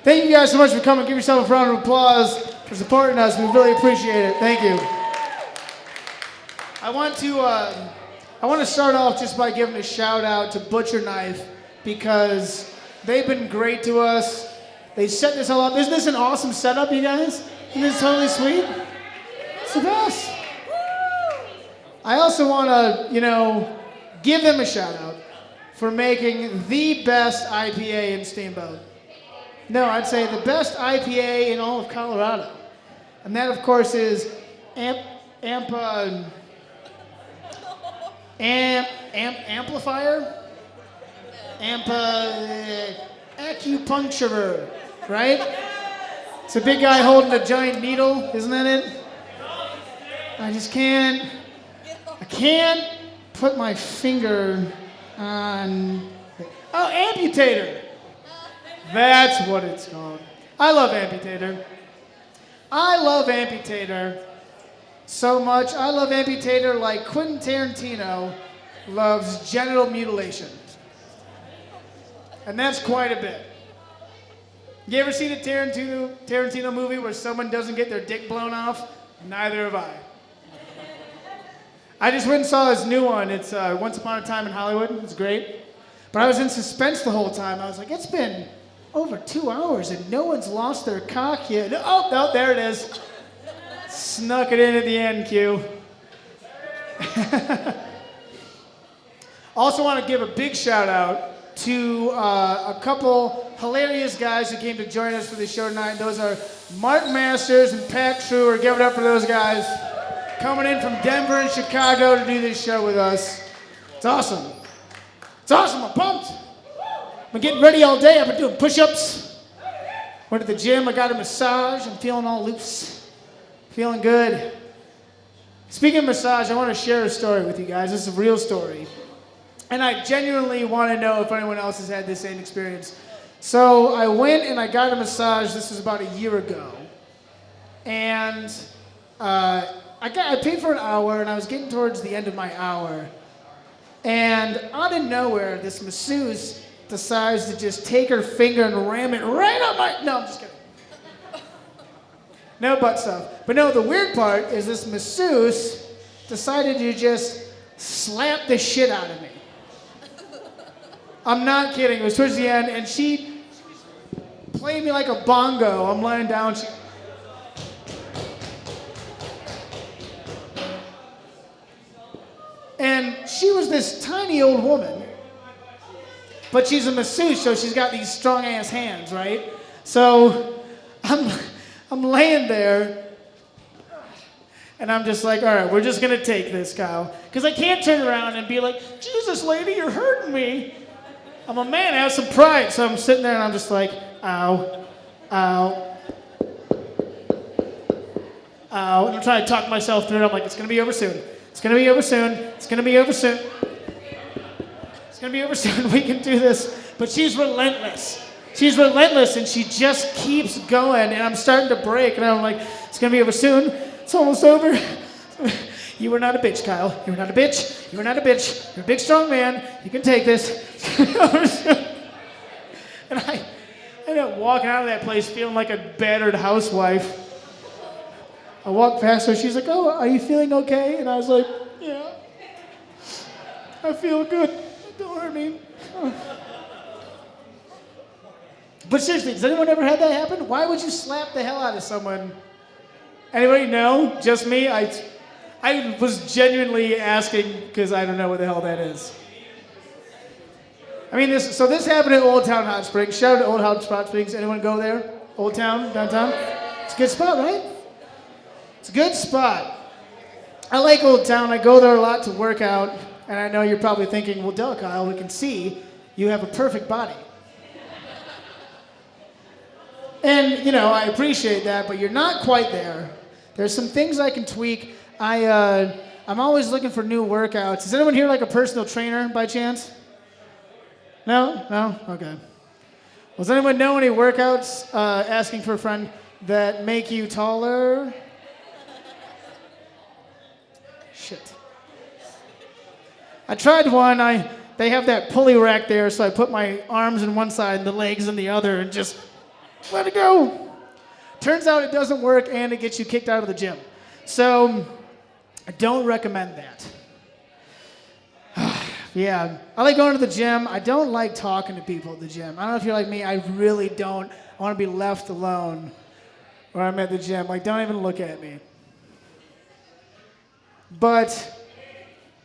Thank you guys so much for coming. Give yourself a round of applause for supporting us. We really appreciate it. Thank you. I want to start off just by giving a shout out to Butcherkife because they've been great to us. They set this all up. Isn't this an awesome setup, you guys? Isn't this totally sweet? It's the best. I also want to, give them a shout out for making the best IPA in Steamboat. No, I'd say the best IPA in all of Colorado. And that, of course, is Amplifier? Acupuncturer, right? It's a big guy holding a giant needle, isn't that it? I can't put my finger on... Oh, Amputator! That's what it's called. I love Amputator. I love Amputator so much. I love Amputator like Quentin Tarantino loves genital mutilation. And that's quite a bit. You ever seen a Tarantino movie where someone doesn't get their dick blown off? Neither have I. I just went and saw his new one. It's Once Upon a Time in Hollywood. It's great. But I was in suspense the whole time. I was like, it's been over 2 hours and no one's lost their cock yet. Oh, no, there it is. Snuck it in at the end, Q. Also want to give a big shout out to a couple hilarious guys who came to join us for the show tonight. Those are Mark Masters and Pat Treuer. Give it up for those guys coming in from Denver and Chicago to do this show with us. It's awesome. It's awesome. I'm pumped. I've been getting ready all day. I've been doing push-ups. Went to the gym. I got a massage. I'm feeling all loose. Feeling good. Speaking of massage, I want to share a story with you guys. This is a real story. And I genuinely want to know if anyone else has had this same experience. So I went and I got a massage. This was about a year ago. And I paid for an hour, and I was getting towards the end of my hour. And out of nowhere, this masseuse decides to just take her finger and ram it right up my... No, I'm just kidding. No butt stuff. But no, the weird part is this masseuse decided to just slap the shit out of me. I'm not kidding. It was towards the end, and she played me like a bongo. I'm laying down. And she was this tiny old woman, but she's a masseuse, so she's got these strong-ass hands, right? So I'm laying there, and I'm just like, all right, we're just going to take this, Kyle. Because I can't turn around and be like, Jesus, lady, you're hurting me. I'm a man, I have some pride. So I'm sitting there, and I'm just like, ow, ow, ow. And I'm trying to talk myself through it. I'm like, it's going to be over soon. It's going to be over soon. It's going to be over soon. It's going to be over soon. We can do this. But she's relentless. She's relentless, and she just keeps going. And I'm starting to break, and I'm like, it's going to be over soon. It's almost over. You were not a bitch, Kyle. You were not a bitch. You were not a bitch. You're a big, strong man. You can take this. And I ended up walking out of that place feeling like a battered housewife. I walked past her. She's like, oh, are you feeling okay? And I was like, yeah. I feel good. Don't hurt me. But seriously, has anyone ever had that happen? Why would you slap the hell out of someone? Anybody know? Just me? I was genuinely asking because I don't know what the hell that is. I mean, this happened at Old Town Hot Springs. Shout out to Old Town Hot Springs. Anyone go there? Old Town, downtown? It's a good spot, right? It's a good spot. I like Old Town. I go there a lot to work out. And I know you're probably thinking, well, duh, Kyle, we can see you have a perfect body. And, I appreciate that, but you're not quite there. There's some things I can tweak. I'm always looking for new workouts. Is anyone here like a personal trainer by chance? No? No? Okay. Well, does anyone know any workouts, asking for a friend, that make you taller? Shit. I tried one. They have that pulley rack there, so I put my arms in one side and the legs in the other and just Let it go. Turns out it doesn't work and it gets you kicked out of the gym. So I don't recommend that. Yeah, I like going to the gym. I don't like talking to people at the gym. I don't know if you're like me. I really don't. I want to be left alone when I'm at the gym. Like, don't even look at me. But,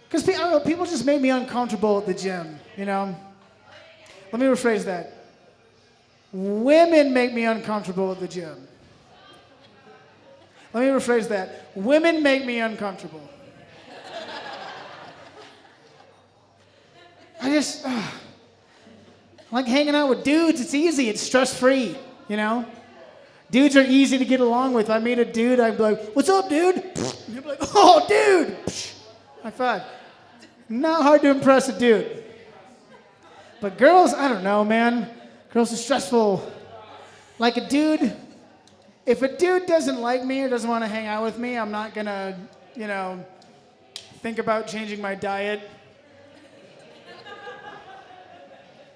because people just make me uncomfortable at the gym, you know? Let me rephrase that. Women make me uncomfortable at the gym. Let me rephrase that. Women make me uncomfortable. I like hanging out with dudes. It's easy. It's stress-free, you know? Dudes are easy to get along with. I meet a dude, I'd be like, what's up, dude? And he'd be like, oh, dude. High five. Not hard to impress a dude. But girls, I don't know, man. Girls are stressful. Like a dude, if a dude doesn't like me or doesn't want to hang out with me, I'm not going to, you know, think about changing my diet.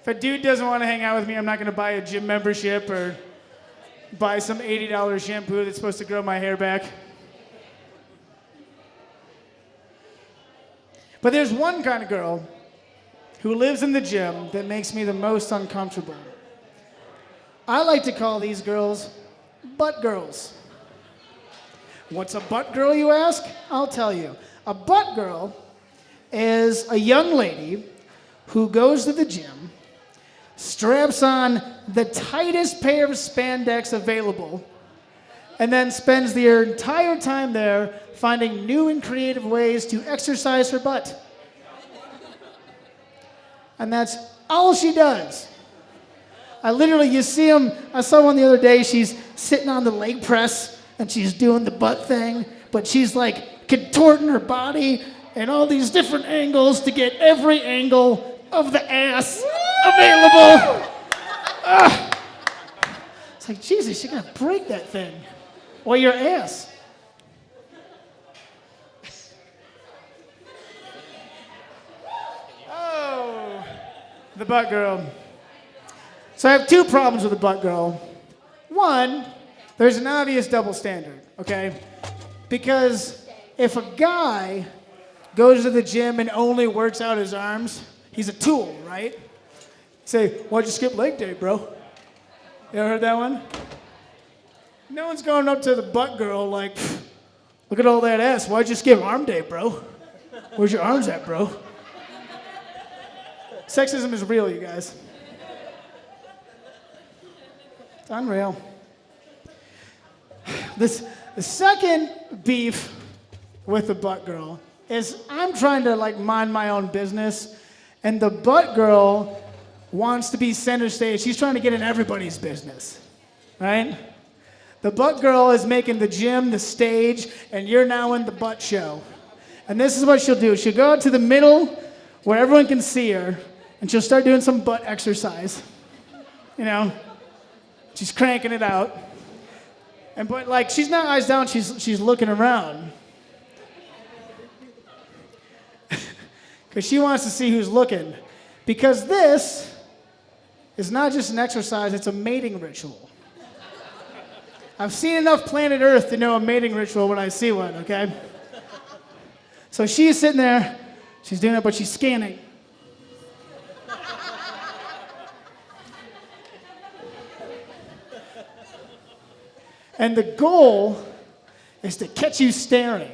If a dude doesn't want to hang out with me, I'm not going to buy a gym membership or buy some $80 shampoo that's supposed to grow my hair back. But there's one kind of girl who lives in the gym that makes me the most uncomfortable. I like to call these girls butt girls. What's a butt girl, you ask? I'll tell you. A butt girl is a young lady who goes to the gym, straps on the tightest pair of spandex available, and then spends their entire time there finding new and creative ways to exercise her butt. And that's all she does. You see them, I saw one the other day, she's sitting on the leg press and she's doing the butt thing, but she's like contorting her body in all these different angles to get every angle of the ass available. It's like, Jesus, you're gonna break that thing. Or your ass. Oh, the butt girl. So I have two problems with the butt girl. One, there's an obvious double standard, okay? Because if a guy goes to the gym and only works out his arms, he's a tool, right? Say, why'd you skip leg day, bro? You ever heard that one? No one's going up to the butt girl like, look at all that ass. Why'd you skip arm day, bro? Where's your arms at, bro? Sexism is real, you guys. It's unreal. The second beef with the butt girl is I'm trying to like mind my own business, and the butt girl wants to be center stage. She's trying to get in everybody's business, right? The butt girl is making the gym the stage, and you're now in the butt show. And this is what she'll do. She'll go out to the middle where everyone can see her, and she'll start doing some butt exercise. You know, she's cranking it out. But like, she's not eyes down, she's looking around. Because she wants to see who's looking. Because this is not just an exercise, it's a mating ritual. I've seen enough planet Earth to know a mating ritual when I see one, okay? So she's sitting there, she's doing it, but she's scanning. And the goal is to catch you staring.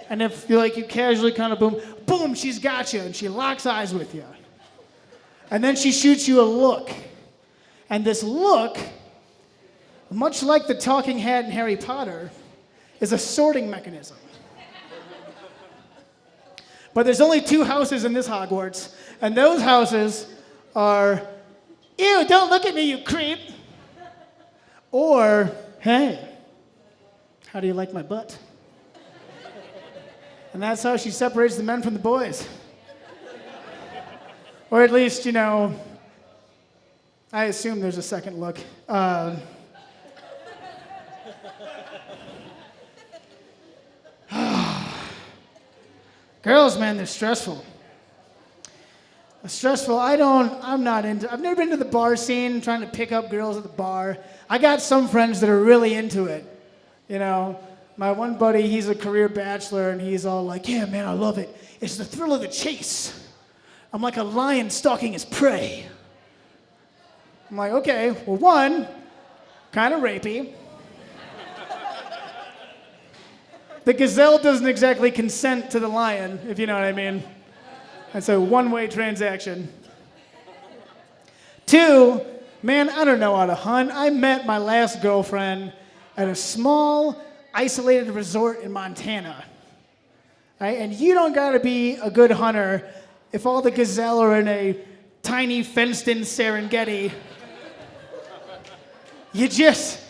And if you casually kind of boom, she's got you, and she locks eyes with you. And then she shoots you a look. And this look, much like the talking hat in Harry Potter, is a sorting mechanism. But there's only two houses in this Hogwarts, and those houses are, ew, don't look at me, you creep. Or, hey, how do you like my butt? And that's how she separates the men from the boys. Or at least, you know, I assume there's a second look. Girls, man, they're stressful. Stressful. I'm not into, I've never been to the bar scene trying to pick up girls at the bar. I got some friends that are really into it. You know, my one buddy, he's a career bachelor, and he's all like, yeah, man, I love it. It's the thrill of the chase. I'm like a lion stalking his prey. I'm like, okay, well, one, kind of rapey. The gazelle doesn't exactly consent to the lion, if you know what I mean. It's a one-way transaction. Two, man, I don't know how to hunt. I met my last girlfriend at a small, isolated resort in Montana. Right? And you don't gotta be a good hunter if all the gazelle are in a tiny fenced-in Serengeti. You just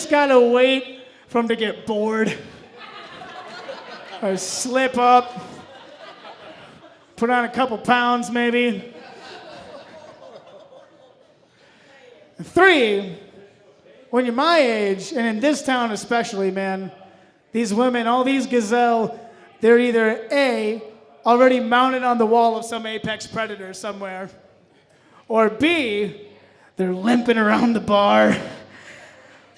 gotta wait for them to get bored. Or slip up. Put on a couple pounds, maybe. Three, when you're my age, and in this town especially, man, these women, all these gazelle, they're either A, already mounted on the wall of some apex predator somewhere, or B, they're limping around the bar,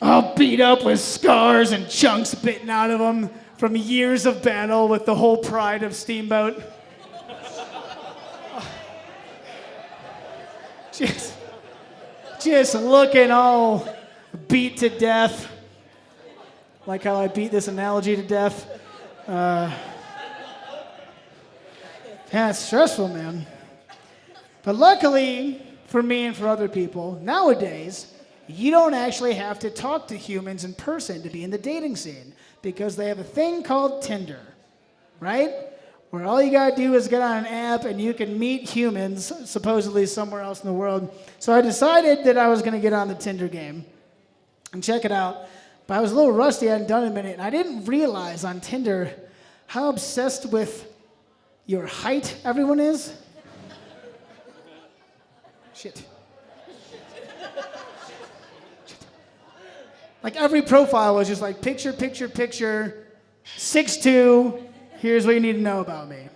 all beat up with scars and chunks bitten out of them from years of battle with the whole pride of Steamboat. Just looking all beat to death. Like how I beat this analogy to death. Yeah, it's stressful, man. But luckily, for me and for other people, nowadays, you don't actually have to talk to humans in person to be in the dating scene, because they have a thing called Tinder, right? Where all you gotta do is get on an app and you can meet humans, supposedly somewhere else in the world. So I decided that I was gonna get on the Tinder game and check it out. But I was a little rusty, I hadn't done it in a minute, and I didn't realize on Tinder how obsessed with your height everyone is. Shit. Like every profile was just like picture, 6'2", here's what you need to know about me. I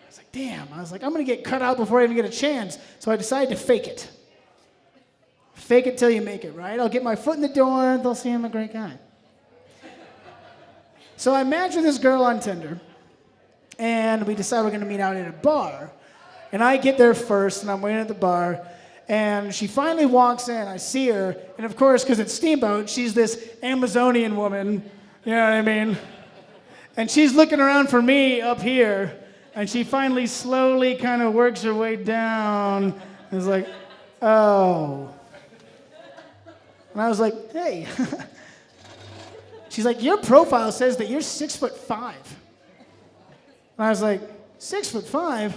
was like, damn. I was like, I'm gonna get cut out before I even get a chance. So I decided to fake it. Fake it till you make it, right? I'll get my foot in the door, they'll see I'm a great guy. So I matched with this girl on Tinder, and we decide we're gonna meet out at a bar. And I get there first, and I'm waiting at the bar, and she finally walks in. I see her, and of course, because it's Steamboat, she's this Amazonian woman, you know what I mean? And she's looking around for me up here, and she finally slowly kind of works her way down, and is like, oh. And I was like, hey. She's like, your profile says that you're 6'5". And I was like, 6'5"?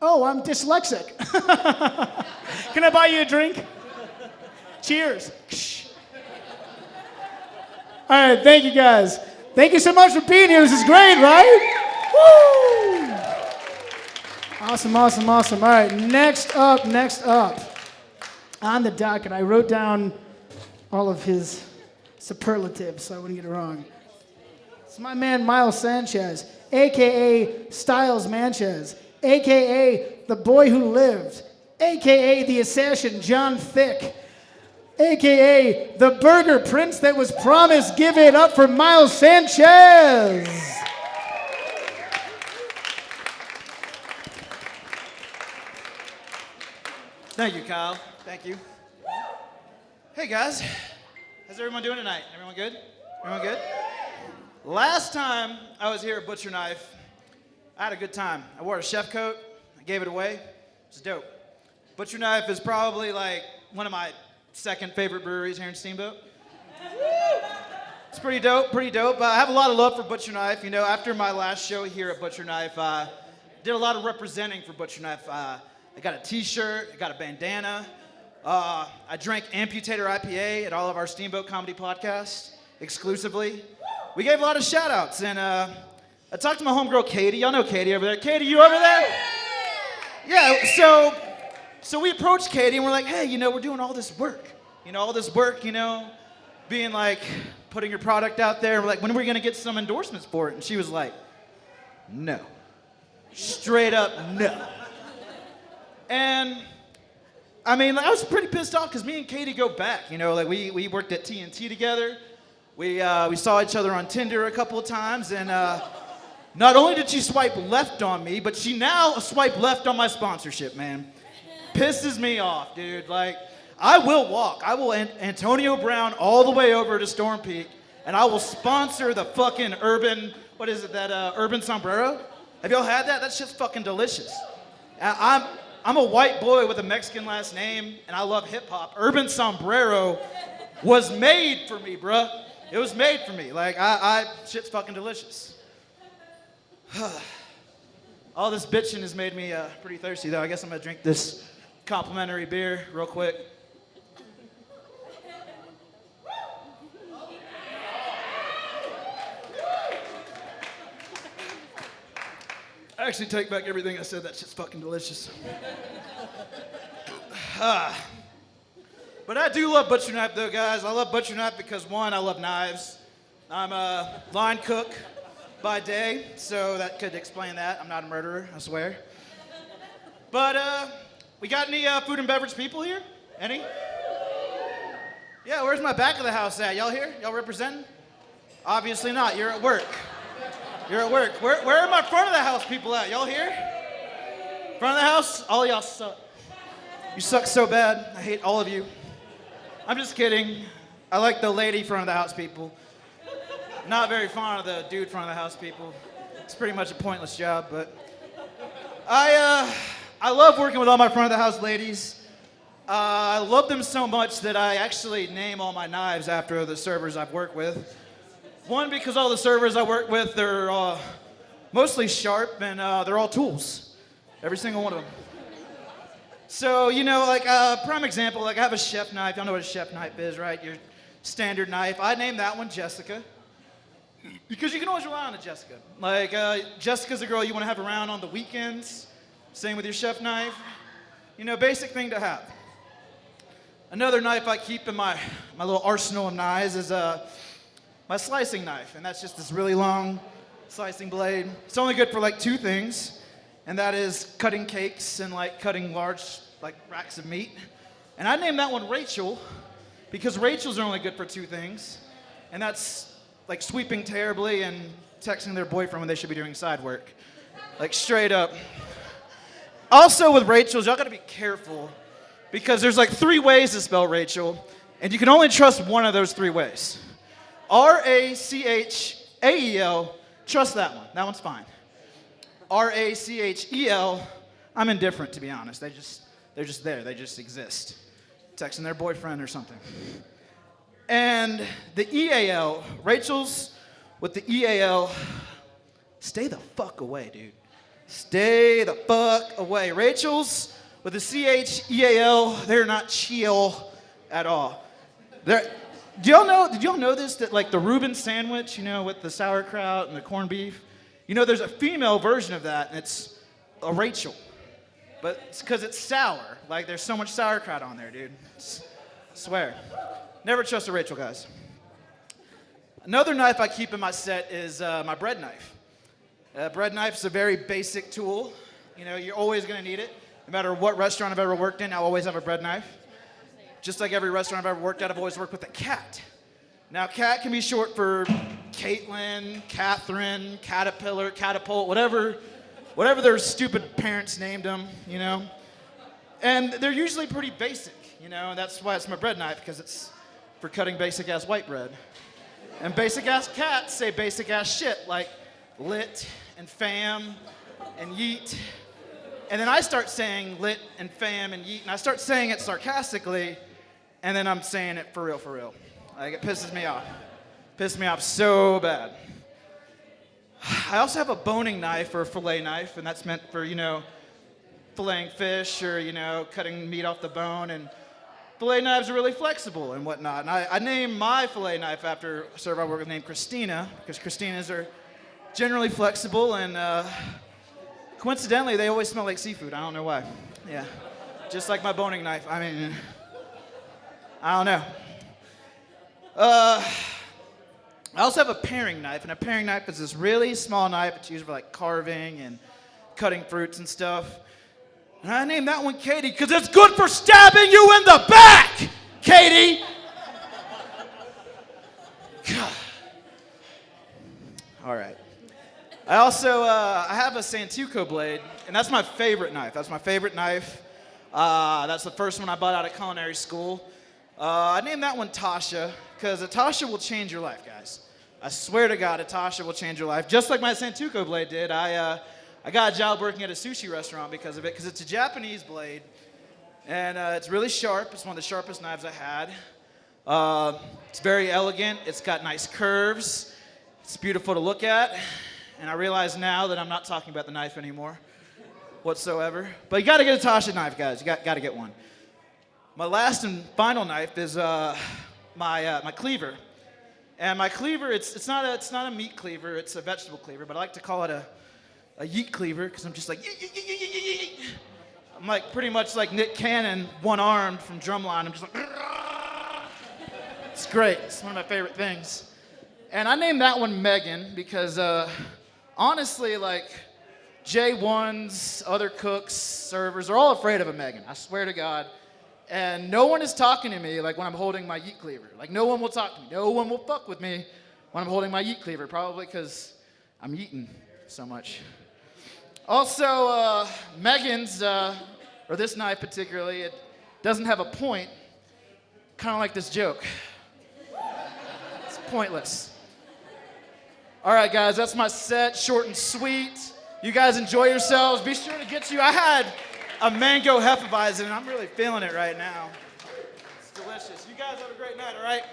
Oh, I'm dyslexic. Can I buy you a drink? Cheers. All right, thank you guys. Thank you so much for being here. This is great, right? Woo! Awesome. All right, next up. On the docket, I wrote down all of his superlatives so I wouldn't get it wrong. It's my man Miles Sanchez, a.k.a. Styles Manchez, a.k.a. the boy who lived, a.k.a. the assassin John Thick, a.k.a. the burger prince that was promised. Give it up for Miles Sanchez. Thank you, Kyle. Thank you. Hey, guys. How's everyone doing tonight? Everyone good? Everyone good? Last time I was here at Butcherkife, I had a good time. I wore a chef coat. I gave it away. It was dope. Butcherkife is probably like one of my second favorite breweries here in Steamboat. It's pretty dope. I have a lot of love for Butcherkife. You know, after my last show here at Butcherkife, I did a lot of representing for Butcherkife. I got a t-shirt, I got a bandana. I drank Amputator IPA at all of our Steamboat Comedy podcasts exclusively. We gave a lot of shout outs, and I talked to my homegirl Katie. Y'all know Katie over there. Katie, you over there? Yeah, so we approached Katie and we're like, hey, you know, we're doing all this work. Being like, putting your product out there. We're like, when are we gonna get some endorsements for it? And she was like, no. Straight up no. And I mean, like, I was pretty pissed off because me and Katie go back. You know, like we worked at TNT together. We saw each other on Tinder a couple of times, and not only did she swipe left on me, but she now swiped left on my sponsorship, man. Pisses me off, dude. Like, I will walk. I will Antonio Brown all the way over to Storm Peak, and I will sponsor the fucking urban, what is it, that urban sombrero? Have y'all had that? That shit's fucking delicious. I'm a white boy with a Mexican last name, and I love hip hop. Urban sombrero was made for me, bruh. It was made for me. Like, shit's fucking delicious. All this bitching has made me pretty thirsty, though. I guess I'm gonna drink this complimentary beer real quick. I actually take back everything I said. That shit's fucking delicious. But I do love butcher knife, though, guys. I love butcher knife because, one, I love knives. I'm a line cook by day, so that could explain that. I'm not a murderer, I swear. But we got any food and beverage people here? Any? Yeah, where's my back of the house at? Y'all here? Y'all representing? Obviously not. You're at work. You're at work. Where are my front of the house people at? Y'all here? Front of the house? All of y'all suck. You suck so bad. I hate all of you. I'm just kidding. I like the lady front of the house people. Not very fond of the dude front of the house people. It's pretty much a pointless job, but I love working with all my front of the house ladies. I love them so much that I actually name all my knives after the servers I've worked with. One, because all the servers I work with, they're mostly sharp, and they're all tools. Every single one of them. So, you know, like, prime example, like, I have a chef knife. Y'all know what a chef knife is, right? Your standard knife. I named that one Jessica. Because you can always rely on a Jessica. Like, Jessica's a girl you want to have around on the weekends. Same with your chef knife. You know, basic thing to have. Another knife I keep in my little arsenal of knives is my slicing knife, and that's just this really long slicing blade. It's only good for like two things, and that is cutting cakes and like cutting large like racks of meat. And I named that one Rachel because Rachels are only good for two things, and that's like sweeping terribly and texting their boyfriend when they should be doing side work. Like straight up. Also with Rachels, y'all gotta be careful because there's like three ways to spell Rachel, and you can only trust one of those three ways. R-A-C-H-A-E-L, trust that one. That one's fine. R-A-C-H-E-L, I'm indifferent, to be honest. They're just there. They just exist. Texting their boyfriend or something. And the E-A-L, Rachel's with the E-A-L, stay the fuck away, dude. Stay the fuck away. Rachel's with the C-H-E-A-L, they're not chill at all. Did y'all know this, that like the Reuben sandwich, you know, with the sauerkraut and the corned beef, you know, there's a female version of that, and it's a Rachel. But it's because it's sour. Like, there's so much sauerkraut on there, dude. I swear. Never trust a Rachel, guys. Another knife I keep in my set is my bread knife. Bread knife's a very basic tool. You know, you're always going to need it. No matter what restaurant I've ever worked in, I'll always have a bread knife. Just like every restaurant I've ever worked at, I've always worked with a cat. Now, cat can be short for Caitlin, Catherine, Caterpillar, Catapult, whatever their stupid parents named them, you know. And they're usually pretty basic, you know, and that's why it's my bread knife, because it's for cutting basic-ass white bread. And basic-ass cats say basic-ass shit, like lit and fam and yeet. And then I start saying lit and fam and yeet, and I start saying it sarcastically, and then I'm saying it for real. Like, it pisses me off. Pisses me off so bad. I also have a boning knife or a fillet knife, and that's meant for, you know, filleting fish or, you know, cutting meat off the bone. And fillet knives are really flexible and whatnot. And I named my fillet knife after a server I work with named Christina, because Christinas are generally flexible, and coincidentally, they always smell like seafood. I don't know why. Yeah. Just like my boning knife. I mean, I don't know. I also have a paring knife, and a paring knife is this really small knife. It's used for like carving and cutting fruits and stuff. And I named that one Katie because it's good for stabbing you in the back, Katie. God. All right. I also I have a Santoku blade, and that's my favorite knife. That's my favorite knife. That's the first one I bought out of culinary school. I named that one Tasha because a Tasha will change your life, guys. I swear to God, a Tasha will change your life. Just like my Santoku blade did. I got a job working at a sushi restaurant because of it, because it's a Japanese blade, and it's really sharp. It's one of the sharpest knives I had. It's very elegant. It's got nice curves. It's beautiful to look at. And I realize now that I'm not talking about the knife anymore whatsoever. But you got to get a Tasha knife, guys. You got to get one. My last and final knife is my cleaver. And my cleaver, it's not a meat cleaver. It's a vegetable cleaver. But I like to call it a yeet cleaver because I'm just like, yeet, yeet, yeet, yeet, yeet, yeet. I'm like pretty much like Nick Cannon, one-armed from Drumline. I'm just like, it's great. It's one of my favorite things. And I named that one Megan because honestly, like J1s, other cooks, servers, are all afraid of a Megan. I swear to God. And no one is talking to me like when I'm holding my yeet cleaver. Like no one will talk to me. No one will fuck with me when I'm holding my yeet cleaver, probably because I'm eating so much. Also, Megan's, or this knife particularly, it doesn't have a point, kind of like this joke. It's pointless. All right, guys, that's my set, short and sweet. You guys enjoy yourselves. Be sure to get you. I had a mango Hefeweizen, and I'm really feeling it right now. It's delicious. You guys have a great night, all right?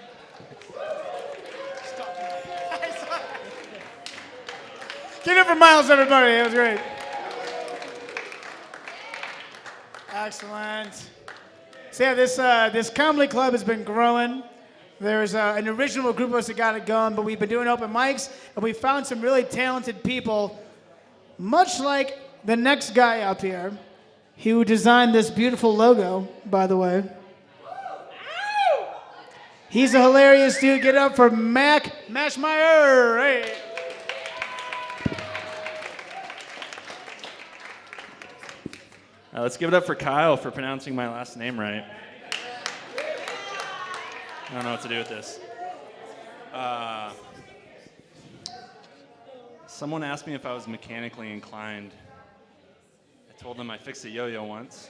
Give it up for Miles, everybody. It was great. Excellent. So yeah, this comedy club has been growing. There's an original group of us that got it going, but we've been doing open mics, and we found some really talented people, much like the next guy up here, who designed this beautiful logo, by the way. He's a hilarious dude. Get up for Mac Mashmeyer. Hey. Let's give it up for Kyle for pronouncing my last name right. I don't know what to do with this. Someone asked me if I was mechanically inclined. I told them I fixed a yo-yo once.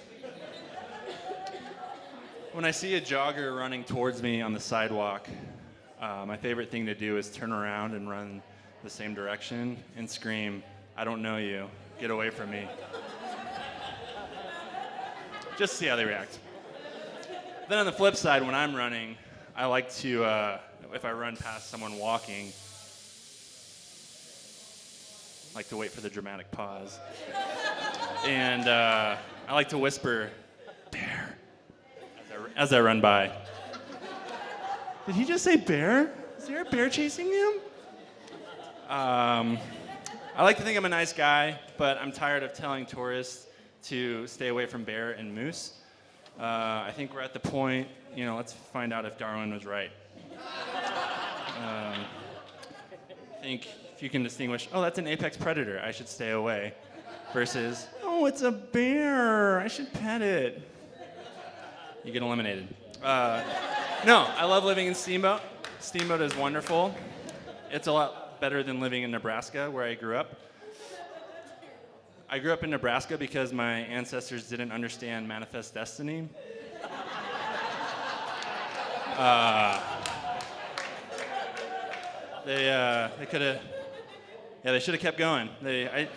When I see a jogger running towards me on the sidewalk, my favorite thing to do is turn around and run the same direction and scream, "I don't know you. Get away from me." Just see how they react. Then on the flip side, when I'm running, I like to, if I run past someone walking, I like to wait for the dramatic pause. And I like to whisper, "Bear," as I run by. Did he just say bear? Is there a bear chasing him? I like to think I'm a nice guy, but I'm tired of telling tourists to stay away from bear and moose. I think we're at the point, let's find out if Darwin was right. I think if you can distinguish, oh, that's an apex predator, I should stay away, versus, oh, it's a bear, I should pet it. You get eliminated. No, I love living in Steamboat. Steamboat is wonderful. It's a lot better than living in Nebraska, where I grew up. I grew up in Nebraska because my ancestors didn't understand manifest destiny. They could have, they should have kept going. They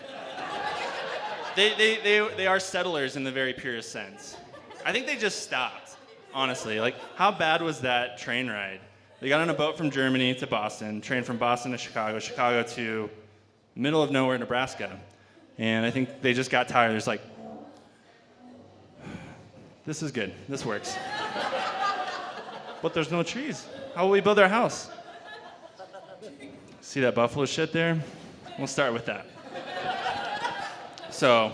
are settlers in the very purest sense. I think they just stopped, honestly. Like, how bad was that train ride? They got on a boat from Germany to Boston, train from Boston to Chicago, Chicago to middle of nowhere, Nebraska. And I think they just got tired. They're just like, this is good. This works. But there's no trees. How will we build our house? See that buffalo shit there? We'll start with that. So,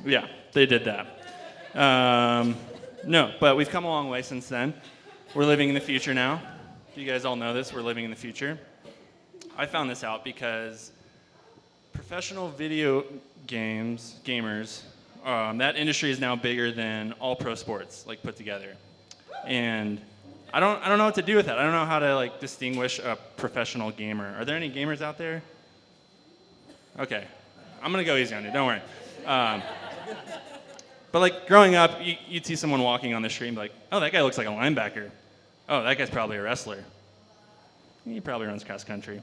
yeah, they did that. No, but we've come a long way since then. We're living in the future now. You guys all know this. We're living in the future. I found this out because professional video gamers, that industry is now bigger than all pro sports, like put together. And I don't know what to do with that. I don't know how to like distinguish a professional gamer. Are there any gamers out there? Okay, I'm gonna go easy on you. Don't worry. But like growing up, you'd see someone walking on the street and be like, oh, that guy looks like a linebacker. Oh, that guy's probably a wrestler. He probably runs cross country.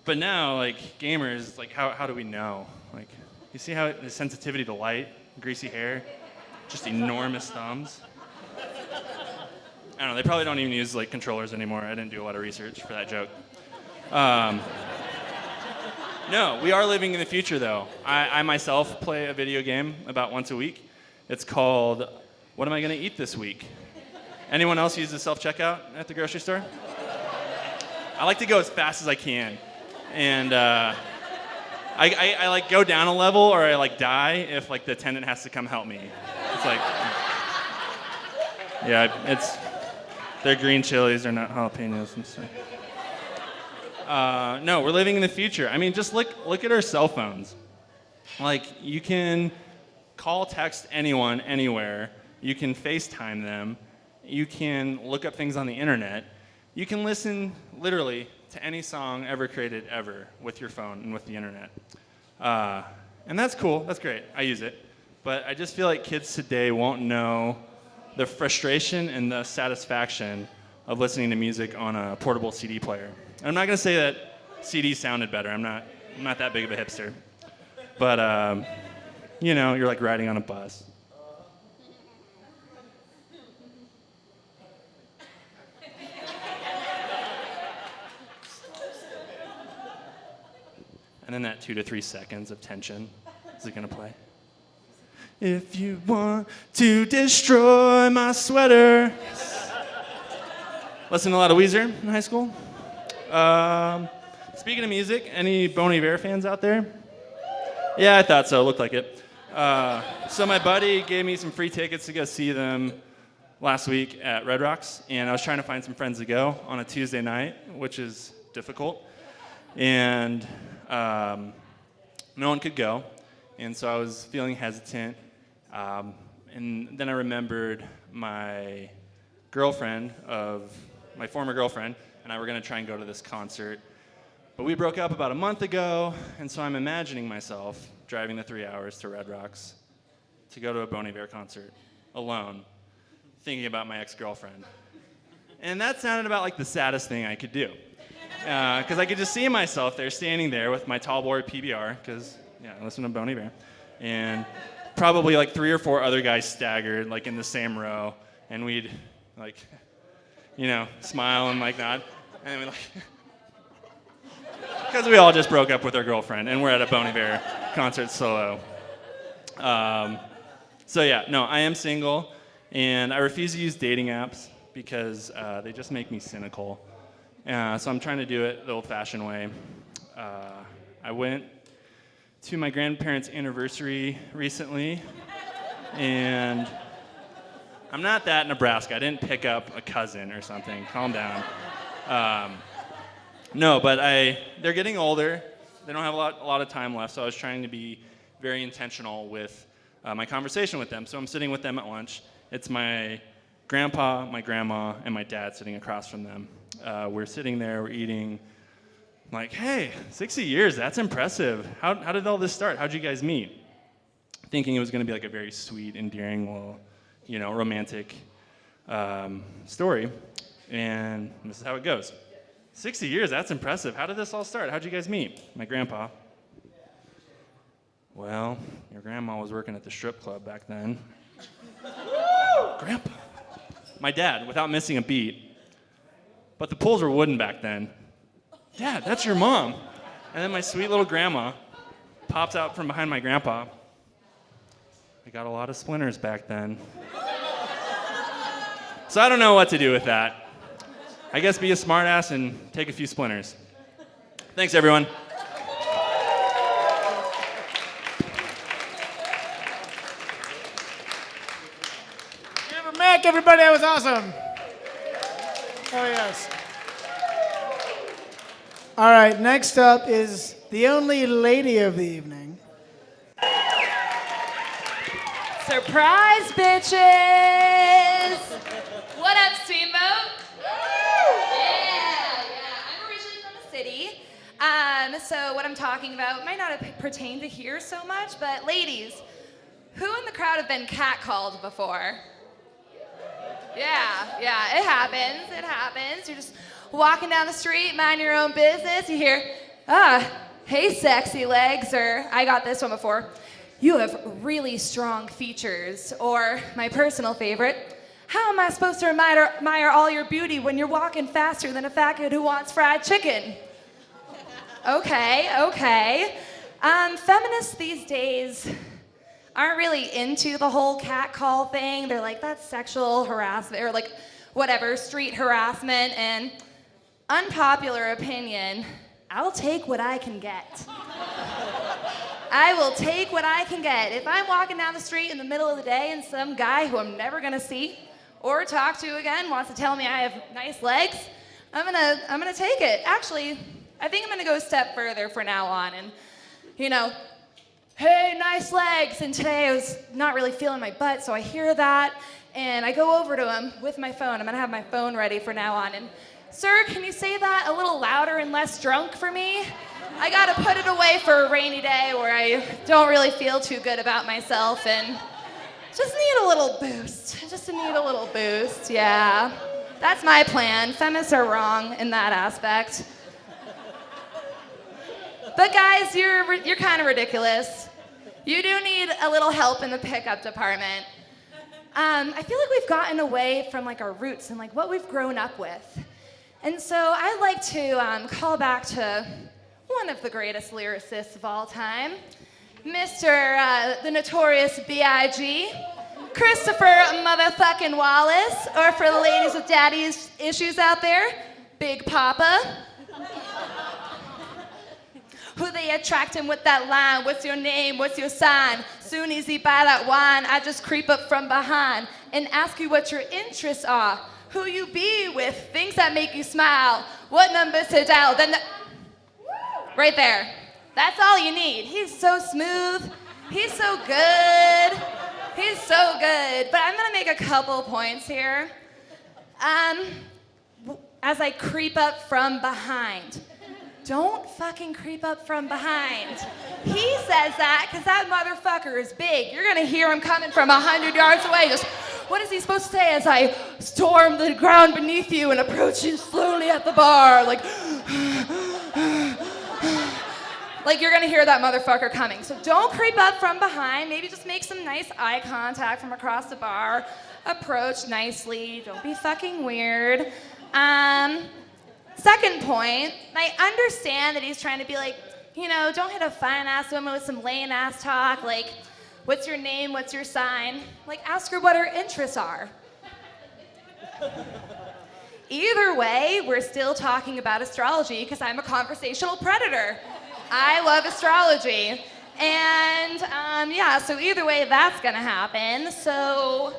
But now, like gamers, like how do we know? Like, you see how the sensitivity to light, greasy hair, just enormous thumbs. I don't know. They probably don't even use like controllers anymore. I didn't do a lot of research for that joke. No, we are living in the future, though. I myself play a video game about once a week. It's called What Am I Going to Eat This Week? Anyone else use the self-checkout at the grocery store? I like to go as fast as I can. And I like go down a level or I like die if like the attendant has to come help me. It's like, yeah, they're green chilies, they're not jalapenos and stuff. No, we're living in the future. I mean, just look at our cell phones. Like, you can call, text anyone, anywhere. You can FaceTime them. You can look up things on the internet. You can listen, literally, to any song ever created ever with your phone and with the internet. And that's cool. That's great. I use it. But I just feel like kids today won't know the frustration and the satisfaction of listening to music on a portable CD player. I'm not going to say that CDs sounded better. I'm not that big of a hipster. But, you know, you're like riding on a bus. And then that 2 to 3 seconds of tension. Is it going to play? If you want to destroy my sweater. Listen to a lot of Weezer in high school. Speaking of music, any Bon Iver fans out there? Yeah, I thought so. Looked like it. So my buddy gave me some free tickets to go see them last week at Red Rocks, and I was trying to find some friends to go on a Tuesday night, which is difficult. And no one could go, and so I was feeling hesitant. And then I remembered my former girlfriend, and I were going to try and go to this concert. But we broke up about a month ago, and so I'm imagining myself driving the 3 hours to Red Rocks to go to a Bon Iver concert alone, thinking about my ex-girlfriend. And that sounded about like the saddest thing I could do. Because I could just see myself there, standing there with my tall boy PBR, because, yeah, I listen to Bon Iver, and probably like 3 or 4 other guys staggered, like in the same row, and we'd, like, you know, smile and like nod, and then we like, because we all just broke up with our girlfriend, and we're at a Bon Iver concert solo. So yeah, no, I am single, and I refuse to use dating apps because they just make me cynical. So I'm trying to do it the old-fashioned way. I went to my grandparents' anniversary recently, and I'm not that Nebraska. I didn't pick up a cousin or something. Calm down. No, but they're getting older. They don't have a lot of time left, so I was trying to be very intentional with my conversation with them. So I'm sitting with them at lunch. It's my grandpa, my grandma, and my dad sitting across from them. We're sitting there, we're eating. I'm like, hey, 60 years, that's impressive. How did all this start? How'd you guys meet? Thinking it was going to be like a very sweet, endearing, little, you know, romantic story. And this is how it goes. 60 years, that's impressive. How did this all start? How'd you guys meet? My grandpa. Well, your grandma was working at the strip club back then. Grandpa. My dad, without missing a beat. But the pools were wooden back then. Dad, that's your mom. And then my sweet little grandma pops out from behind my grandpa. I got a lot of splinters back then. So I don't know what to do with that. I guess be a smartass and take a few splinters. Thanks, everyone. Give a Mac, everybody. That was awesome. Oh, yes. All right, next up is the only lady of the evening, Surprise, bitches! What up, Steamboat? Yeah. I'm originally from the city. So what I'm talking about might not pertain to here so much, but ladies, who in the crowd have been catcalled before? Yeah, it happens. You're just walking down the street, mind your own business, you hear, hey sexy legs, or I got this one before, you have really strong features, or my personal favorite, how am I supposed to admire all your beauty when you're walking faster than a fat kid who wants fried chicken? Okay. Feminists these days aren't really into the whole catcall thing. They're like, that's sexual harassment, or like, whatever, street harassment, and unpopular opinion, I'll take what I can get. I will take what I can get. If I'm walking down the street in the middle of the day and some guy who I'm never gonna see or talk to again wants to tell me I have nice legs, I'm gonna take it. Actually, I think I'm gonna go a step further from now on and, hey, nice legs. And today I was not really feeling my butt, so I hear that and I go over to him with my phone. I'm gonna have my phone ready from now on. And, sir, can you say that a little louder and less drunk for me? I gotta put it away for a rainy day where I don't really feel too good about myself and just need a little boost. Yeah. That's my plan. Feminists are wrong in that aspect. But guys, you're kind of ridiculous. You do need a little help in the pickup department. I feel like we've gotten away from like our roots and like what we've grown up with. And so I'd like to call back to one of the greatest lyricists of all time, Mr. The Notorious B.I.G., Christopher Motherfucking Wallace, or for the ladies with daddy issues out there, Big Papa. Who they attract him with that line, what's your name, what's your sign? Soon as he buy that wine, I just creep up from behind and ask you what your interests are, who you be with, things that make you smile, what numbers to dial, then right there. That's all you need. He's so smooth. He's so good. But I'm gonna make a couple points here. As I creep up from behind. Don't fucking creep up from behind. He says that because that motherfucker is big. You're gonna hear him coming from 100 yards away. Just, what is he supposed to say as I storm the ground beneath you and approach you slowly at the bar? Like you're gonna hear that motherfucker coming. So don't creep up from behind. Maybe just make some nice eye contact from across the bar. Approach nicely. Don't be fucking weird. Second point, I understand that he's trying to be like, don't hit a fine-ass woman with some lame-ass talk, like, what's your name, what's your sign? Like, ask her what her interests are. Either way, we're still talking about astrology because I'm a conversational predator. I love astrology. And, so either way, that's gonna happen. So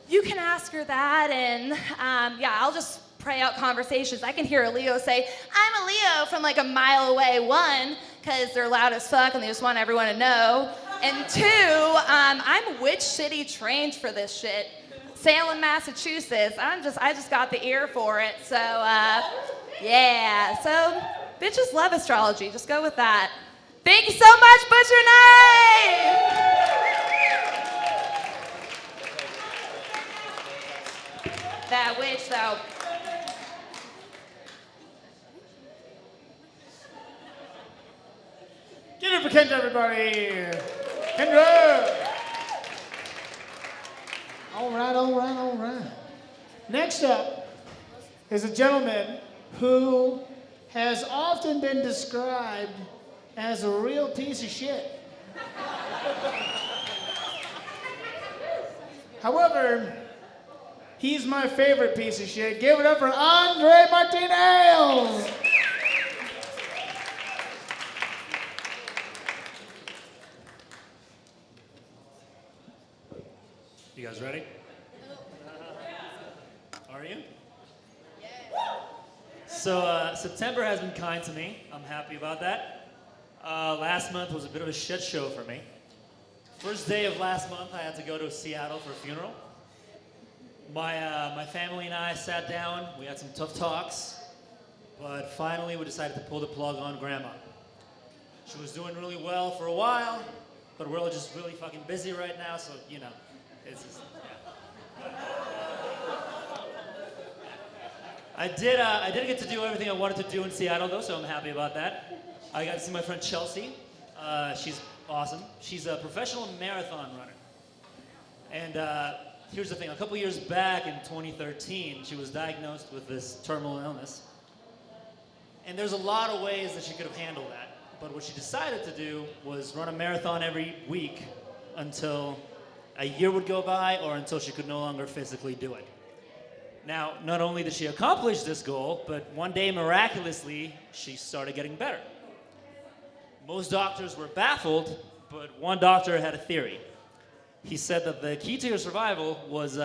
you can ask her that, and, I'll just pray out conversations. I can hear a Leo say, I'm a Leo from like a mile away, one, because they're loud as fuck and they just want everyone to know. And two, I'm Witch City trained for this shit. Salem, Massachusetts. I just got the ear for it. So, So, bitches love astrology. Just go with that. Thank you so much, Butcher Knife! That witch, though. Get it for Kendra, everybody. Kendra. All right. Next up is a gentleman who has often been described as a real piece of shit. However, he's my favorite piece of shit. Give it up for Andre Martinez. You guys ready? Are you? So September has been kind to me. I'm happy about that. Last month was a bit of a shit show for me. First day of last month, I had to go to Seattle for a funeral. My family and I sat down. We had some tough talks, but finally we decided to pull the plug on Grandma. She was doing really well for a while, but we're all just really fucking busy right now, so you know, it's just, yeah. I did get to do everything I wanted to do in Seattle though, so I'm happy about that. I got to see my friend Chelsea. She's awesome. She's a professional marathon runner. And here's the thing, a couple years back in 2013, she was diagnosed with this terminal illness. And there's a lot of ways that she could have handled that. But what she decided to do was run a marathon every week until a year would go by or until she could no longer physically do it. Now, not only did she accomplish this goal, but one day, miraculously, she started getting better. Most doctors were baffled, but one doctor had a theory. He said that the key to your survival was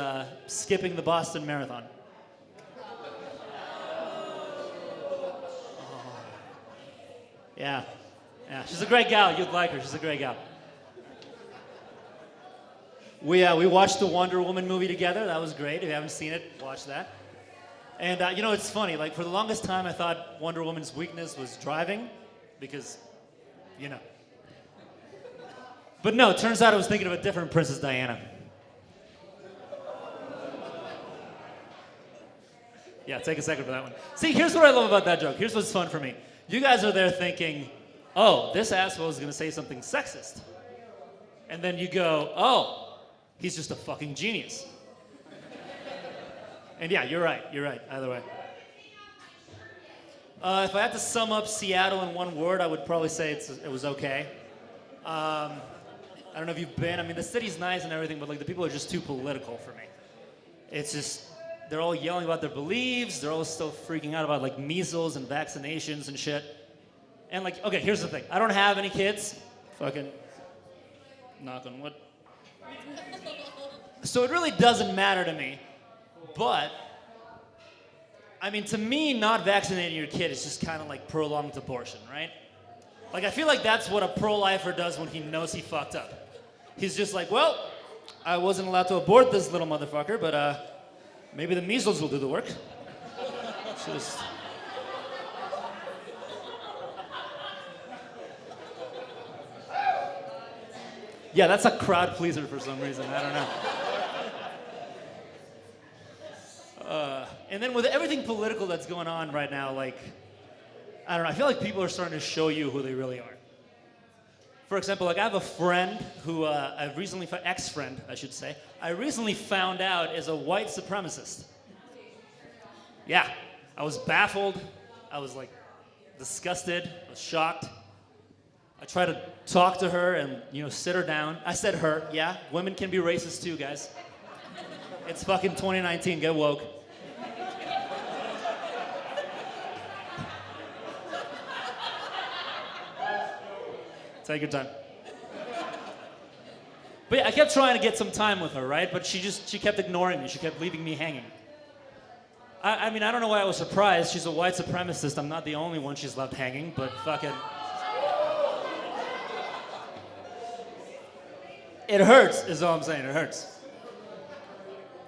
skipping the Boston Marathon. Yeah, she's a great gal. You'd like her. She's a great gal. We watched the Wonder Woman movie together. That was great. If you haven't seen it, watch that. And you know, it's funny. Like for the longest time, I thought Wonder Woman's weakness was driving, because, you know. But no, it turns out I was thinking of a different Princess Diana. Yeah, take a second for that one. See, here's what I love about that joke. Here's what's fun for me. You guys are there thinking, oh, this asshole is going to say something sexist. And then you go, oh, he's just a fucking genius. And yeah, you're right, either way. If I had to sum up Seattle in one word, I would probably say it was okay. I don't know if you've been, I mean, the city's nice and everything, but like the people are just too political for me. It's just, they're all yelling about their beliefs, they're all still freaking out about like measles and vaccinations and shit. And like, okay, here's the thing. I don't have any kids. Fucking knock on wood. So it really doesn't matter to me. But, I mean, to me, not vaccinating your kid is just kind of like prolonged abortion, right? Like, I feel like that's what a pro-lifer does when he knows he fucked up. He's just like, well, I wasn't allowed to abort this little motherfucker, but maybe the measles will do the work. Just... Yeah, that's a crowd pleaser for some reason. I don't know. And then with everything political that's going on right now, like, I don't know, I feel like people are starting to show you who they really are. For example, like I have a friend who ex-friend, I should say, I recently found out is a white supremacist. Yeah, I was baffled. I was like disgusted. I was shocked. I tried to talk to her and, you know, sit her down. I said her, yeah, women can be racist too, guys. It's fucking 2019, get woke. Take your time. But yeah, I kept trying to get some time with her, right? But she kept ignoring me. She kept leaving me hanging. I mean, I don't know why I was surprised. She's a white supremacist. I'm not the only one she's left hanging, but fucking... It hurts, is all I'm saying. It hurts.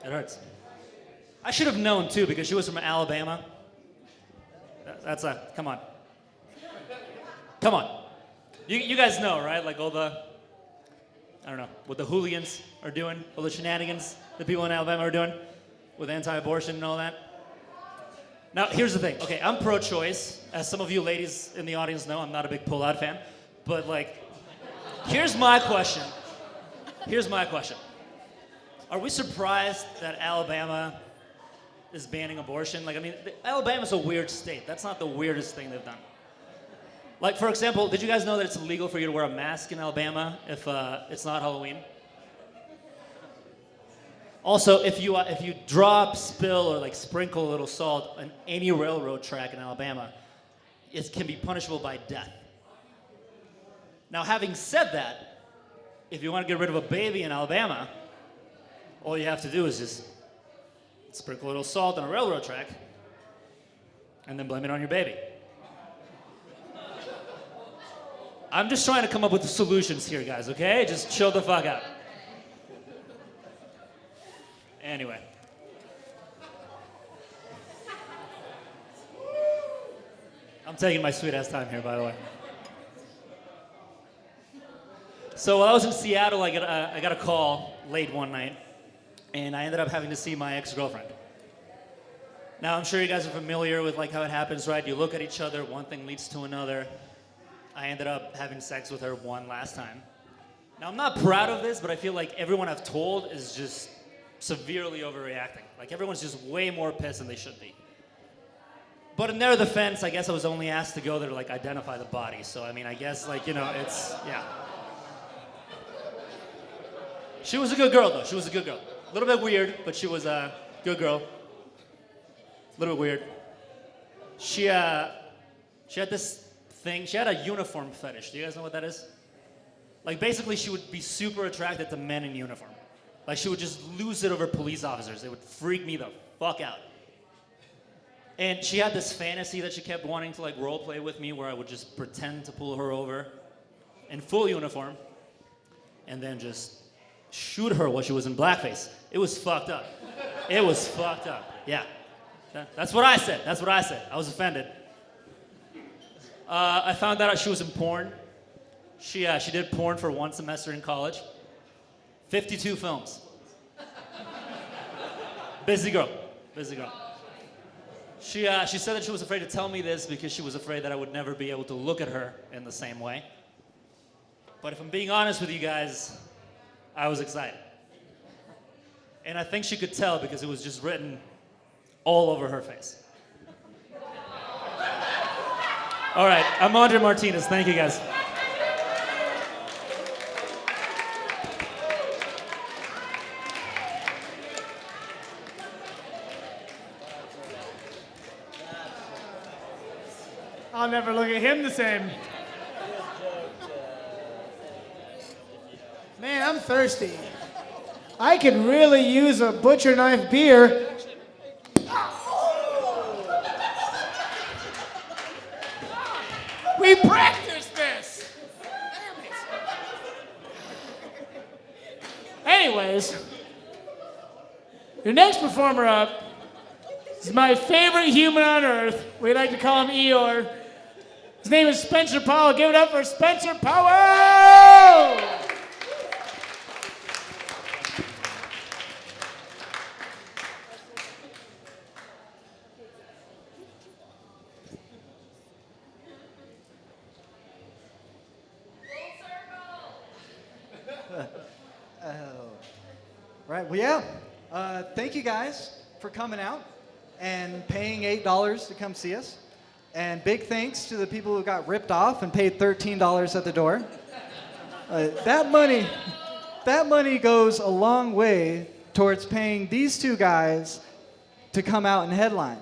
It hurts. I should have known, too, because she was from Alabama. That's a... Come on. Come on. You guys know, right? Like all the... I don't know, what the hooligans are doing, all the shenanigans the people in Alabama are doing with anti-abortion and all that. Now, here's the thing. Okay, I'm pro-choice. As some of you ladies in the audience know, I'm not a big pull-out fan. But, like, here's my question. Here's my question. Are we surprised that Alabama is banning abortion? Like, I mean, Alabama's a weird state. That's not the weirdest thing they've done. Like, for example, did you guys know that it's illegal for you to wear a mask in Alabama if it's not Halloween? Also, if you drop, spill, or like sprinkle a little salt on any railroad track in Alabama, it can be punishable by death. Now, having said that, if you want to get rid of a baby in Alabama, all you have to do is just sprinkle a little salt on a railroad track and then blame it on your baby. I'm just trying to come up with solutions here, guys, okay? Just chill the fuck out. Anyway. I'm taking my sweet ass time here, by the way. So while I was in Seattle, I got a call late one night, and I ended up having to see my ex-girlfriend. Now, I'm sure you guys are familiar with like how it happens, right? You look at each other, one thing leads to another. I ended up having sex with her one last time. Now, I'm not proud of this, but I feel like everyone I've told is just severely overreacting. Like, everyone's just way more pissed than they should be. But in their defense, I guess I was only asked to go there to like identify the body. So, I mean, I guess like, you know, it's, yeah. She was a good girl, though. She was a good girl. A little bit weird, but she was a good girl. A little bit weird. She had this thing. She had a uniform fetish. Do you guys know what that is? Like, basically, she would be super attracted to men in uniform. Like, she would just lose it over police officers. It would freak me the fuck out. And she had this fantasy that she kept wanting to, like, role play with me, where I would just pretend to pull her over in full uniform and then just shoot her while she was in blackface. It was fucked up. It was fucked up. Yeah. That's what I said. That's what I said. I was offended. I found out she was in porn. She did porn for one semester in college. 52 films. Busy girl. Busy girl. She said that she was afraid to tell me this because she was afraid that I would never be able to look at her in the same way. But if I'm being honest with you guys, I was excited. And I think she could tell because it was just written all over her face. All right, I'm Andre Martinez. Thank you, guys. I'll never look at him the same. Man, I'm thirsty. I could really use a Butcher Knife beer. We practiced this. Anyways, your next performer up is my favorite human on earth. We like to call him Eeyore. His name is Spencer Powell. Give it up for Spencer Powell! Right, well, yeah. Thank you guys for coming out and paying $8 to come see us. And big thanks to the people who got ripped off and paid $13 at the door. That money goes a long way towards paying these two guys to come out and headline.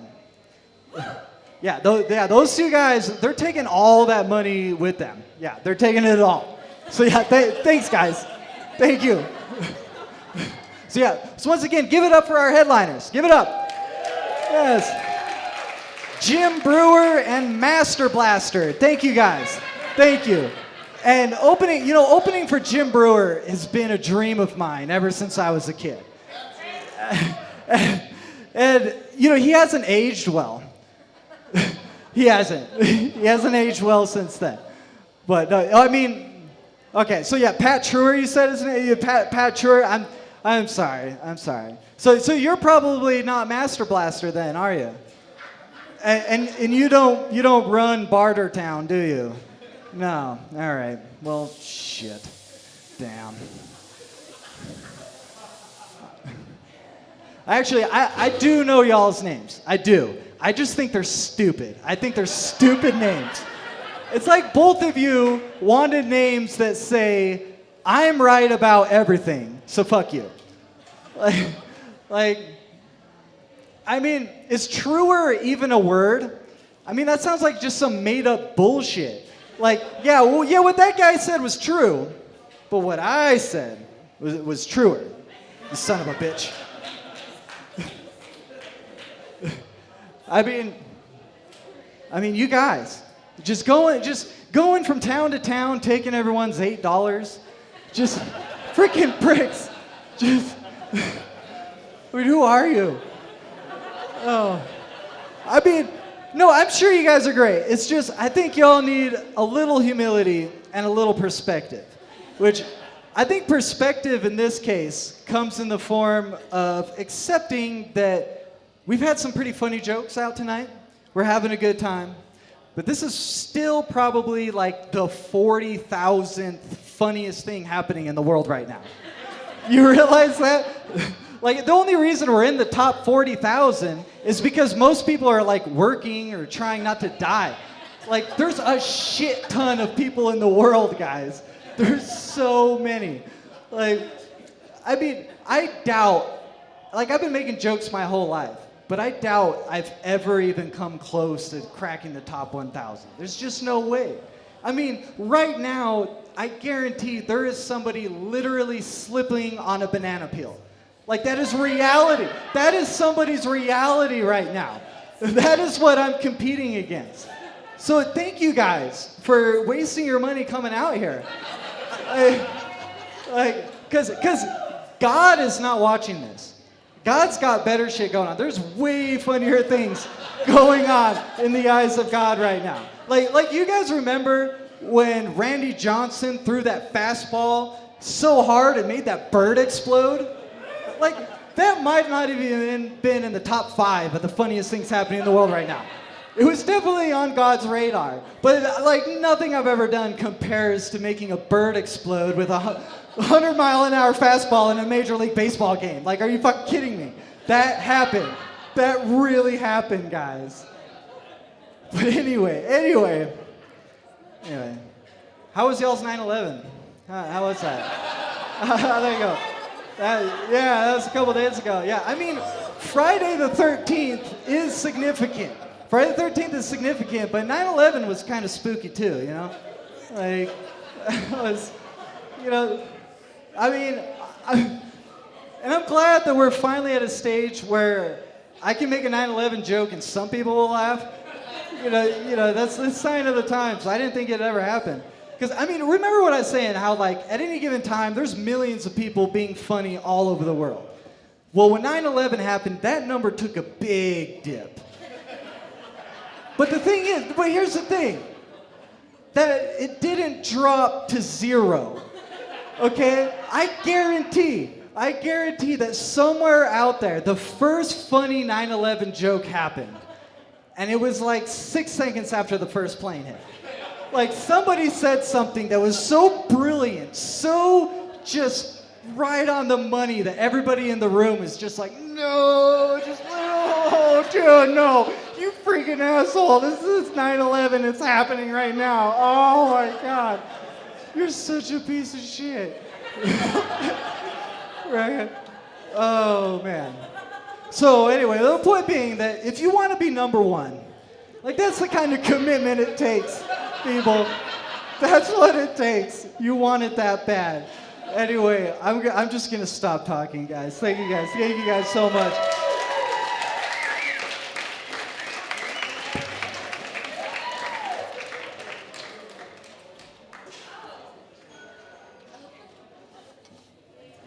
Those two guys, they're taking all that money with them. Yeah, they're taking it all. So yeah, thanks guys. Thank you. So once again, give it up for our headliners. Give it up. Yes. Jim Brewer and Master Blaster. Thank you guys. Thank you. And opening for Jim Brewer has been a dream of mine ever since I was a kid. And he hasn't aged well. He hasn't. He hasn't aged well since then. But no, I mean, okay. So yeah, Pat Treuer, you said his name. Pat Treuer. I'm sorry. So you're probably not Master Blaster then, are you? And you don't run Bartertown, do you? No. All right. Well, shit. Damn. Actually, I do know y'all's names. I do. I just think they're stupid. I think they're stupid names. It's like both of you wanted names that say, I'm right about everything, so fuck you. I mean, is Treuer even a word? I mean, that sounds like just some made-up bullshit. What that guy said was true, but what I said was truer. You son of a bitch. I mean, you guys, Just going from town to town, taking everyone's $8. Just freaking pricks. Just, I mean, who are you? Oh, I mean, no, I'm sure you guys are great. It's just, I think y'all need a little humility and a little perspective, which I think perspective in this case comes in the form of accepting that we've had some pretty funny jokes out tonight. We're having a good time. But this is still probably like the 40,000th funniest thing happening in the world right now. You realize that? Like, the only reason we're in the top 40,000 is because most people are like working or trying not to die. Like, there's a shit ton of people in the world, guys. There's so many. Like, I mean, I doubt, like, I've been making jokes my whole life, but I doubt I've ever even come close to cracking the top 1,000. There's just no way. I mean, right now, I guarantee there is somebody literally slipping on a banana peel. Like, that is reality. That is somebody's reality right now. That is what I'm competing against. So thank you guys for wasting your money coming out here. Because God is not watching this. God's got better shit going on. There's way funnier things going on in the eyes of God right now. Like you guys remember when Randy Johnson threw that fastball so hard it made that bird explode? Like, that might not have even been in the top 5 of the funniest things happening in the world right now. It was definitely on God's radar. But like, nothing I've ever done compares to making a bird explode with a 100-mile-an-hour fastball in a Major League Baseball game. Like, are you fucking kidding me? That happened. That really happened, guys. But anyway. How was y'all's 9/11? How was that? There you go. That was a couple days ago. Yeah, I mean, Friday the 13th is significant. Friday the 13th is significant, but 9/11 was kind of spooky too, you know? Like, it was, you know, I mean, and I'm glad that we're finally at a stage where I can make a 9/11 joke and some people will laugh. You know, that's the sign of the times. I didn't think it'd ever happen. Because, I mean, remember what I was saying, how, like, at any given time, there's millions of people being funny all over the world. Well, when 9/11 happened, that number took a big dip. But here's the thing, that it didn't drop to 0, okay? I guarantee that somewhere out there, the first funny 9/11 joke happened, and it was like 6 seconds after the first plane hit. Like, somebody said something that was so brilliant, so just right on the money that everybody in the room is just like, no, dude, no, you freaking asshole. This is 9/11. It's happening right now. Oh my God. You're such a piece of shit. Right? Oh, man. So anyway, the point being that if you want to be number one, like, that's the kind of commitment it takes, people. That's what it takes. You want it that bad. Anyway, I'm just going to stop talking, guys. Thank you guys. Thank you guys so much.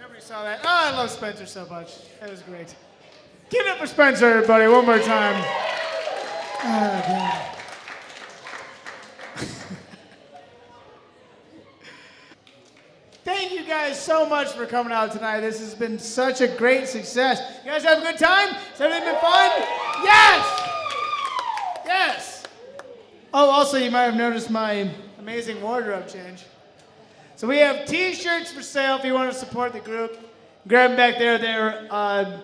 Nobody saw that. Oh, I love Spencer so much. That was great. Give it up for Spencer, everybody, one more time. Oh, God. Thank you guys so much for coming out tonight. This has been such a great success. You guys have a good time? Has everything been fun? Yes! Yes! Oh, also, you might have noticed my amazing wardrobe change. So we have t-shirts for sale if you want to support the group. Grab them back there.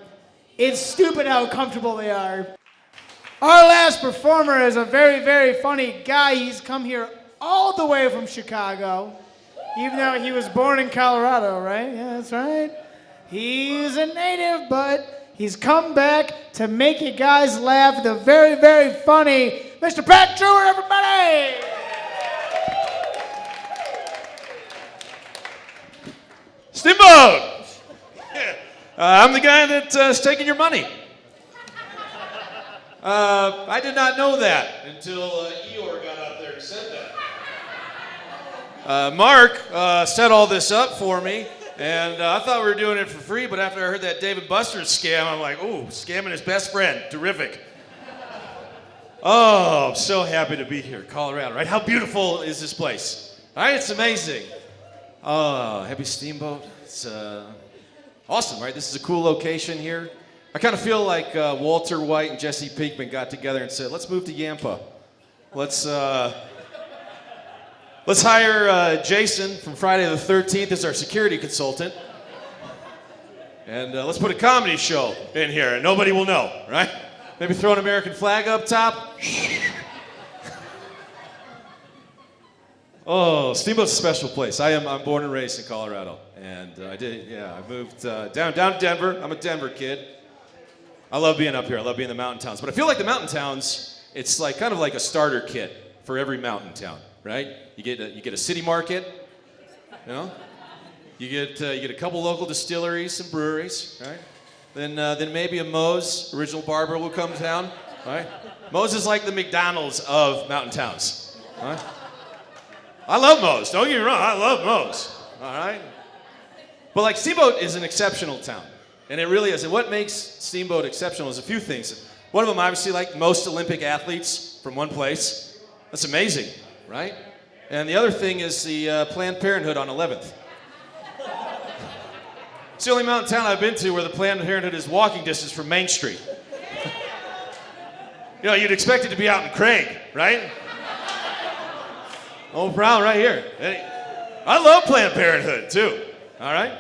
It's stupid how comfortable they are. Our last performer is a very, very funny guy. He's come here all the way from Chicago, even though he was born in Colorado, right? Yeah, that's right. He's a native, but he's come back to make you guys laugh. The very, very funny Mr. Pat Treuer, everybody! Steamboat! I'm the guy that's taking your money. I did not know that until Eeyore got up there he said that. Mark set all this up for me, and I thought we were doing it for free, but after I heard that David Buster's scam, I'm like, ooh, scamming his best friend. Terrific. Oh, I'm so happy to be here, Colorado, right? How beautiful is this place? All right, it's amazing. Oh, happy Steamboat. It's awesome, right? This is a cool location here. I kind of feel like Walter White and Jesse Pinkman got together and said, let's move to Yampa. Let's hire Jason from Friday the 13th as our security consultant. And let's put a comedy show in here and nobody will know, right? Maybe throw an American flag up top. Oh, Steamboat's a special place. I'm born and raised in Colorado. And I moved down to Denver. I'm a Denver kid. I love being up here. I love being in the mountain towns. But I feel like the mountain towns, it's like kind of like a starter kit for every mountain town, right? You get a city market, you know? You get a couple local distilleries and breweries, right? Then maybe a Moe's original barber will come to town, right? Moe's is like the McDonald's of mountain towns, right? I love Moe's. Don't get me wrong. I love Moe's, all right? But like Steamboat is an exceptional town, and it really is. And what makes Steamboat exceptional is a few things. One of them, obviously, like most Olympic athletes from one place. That's amazing, right? And the other thing is the Planned Parenthood on 11th. It's the only mountain town I've been to where the Planned Parenthood is walking distance from Main Street. You know, you'd expect it to be out in Craig, right? Oh, Brown right here. I love Planned Parenthood, too, all right?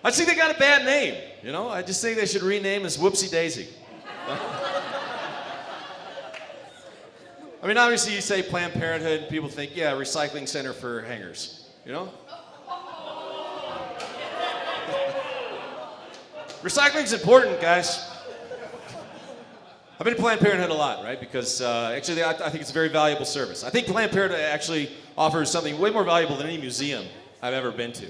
I just think they got a bad name, you know? I just think they should rename as Whoopsie Daisy. I mean, obviously you say Planned Parenthood, and people think, yeah, recycling center for hangers, you know? Recycling's important, guys. I've been to Planned Parenthood a lot, right? Because actually, I think it's a very valuable service. I think Planned Parenthood actually offers something way more valuable than any museum I've ever been to,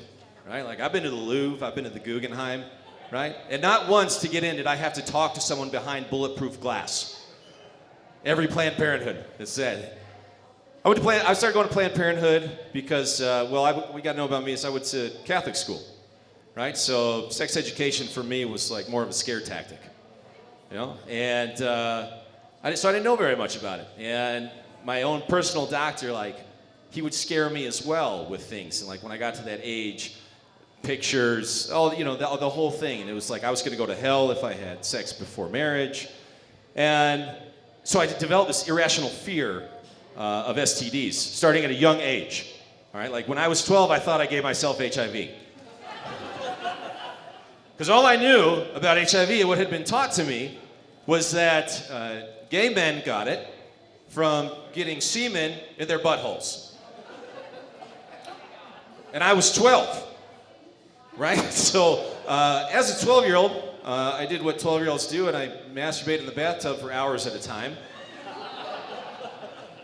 right? Like, I've been to the Louvre, I've been to the Guggenheim, right? And not once to get in did I have to talk to someone behind bulletproof glass. Every Planned Parenthood has said. I started going to Planned Parenthood because, we got to know about me is I went to Catholic school, right? So sex education for me was like more of a scare tactic. You know, and I didn't know very much about it. And my own personal doctor, like, he would scare me as well with things. And like when I got to that age, pictures, the whole thing. And it was like I was going to go to hell if I had sex before marriage. And so I developed this irrational fear of STDs, starting at a young age. All right, like when I was 12, I thought I gave myself HIV. Because all I knew about HIV and what had been taught to me was that gay men got it from getting semen in their buttholes. And I was 12, right? So as a 12-year-old, I did what 12-year-olds do, and I masturbated in the bathtub for hours at a time.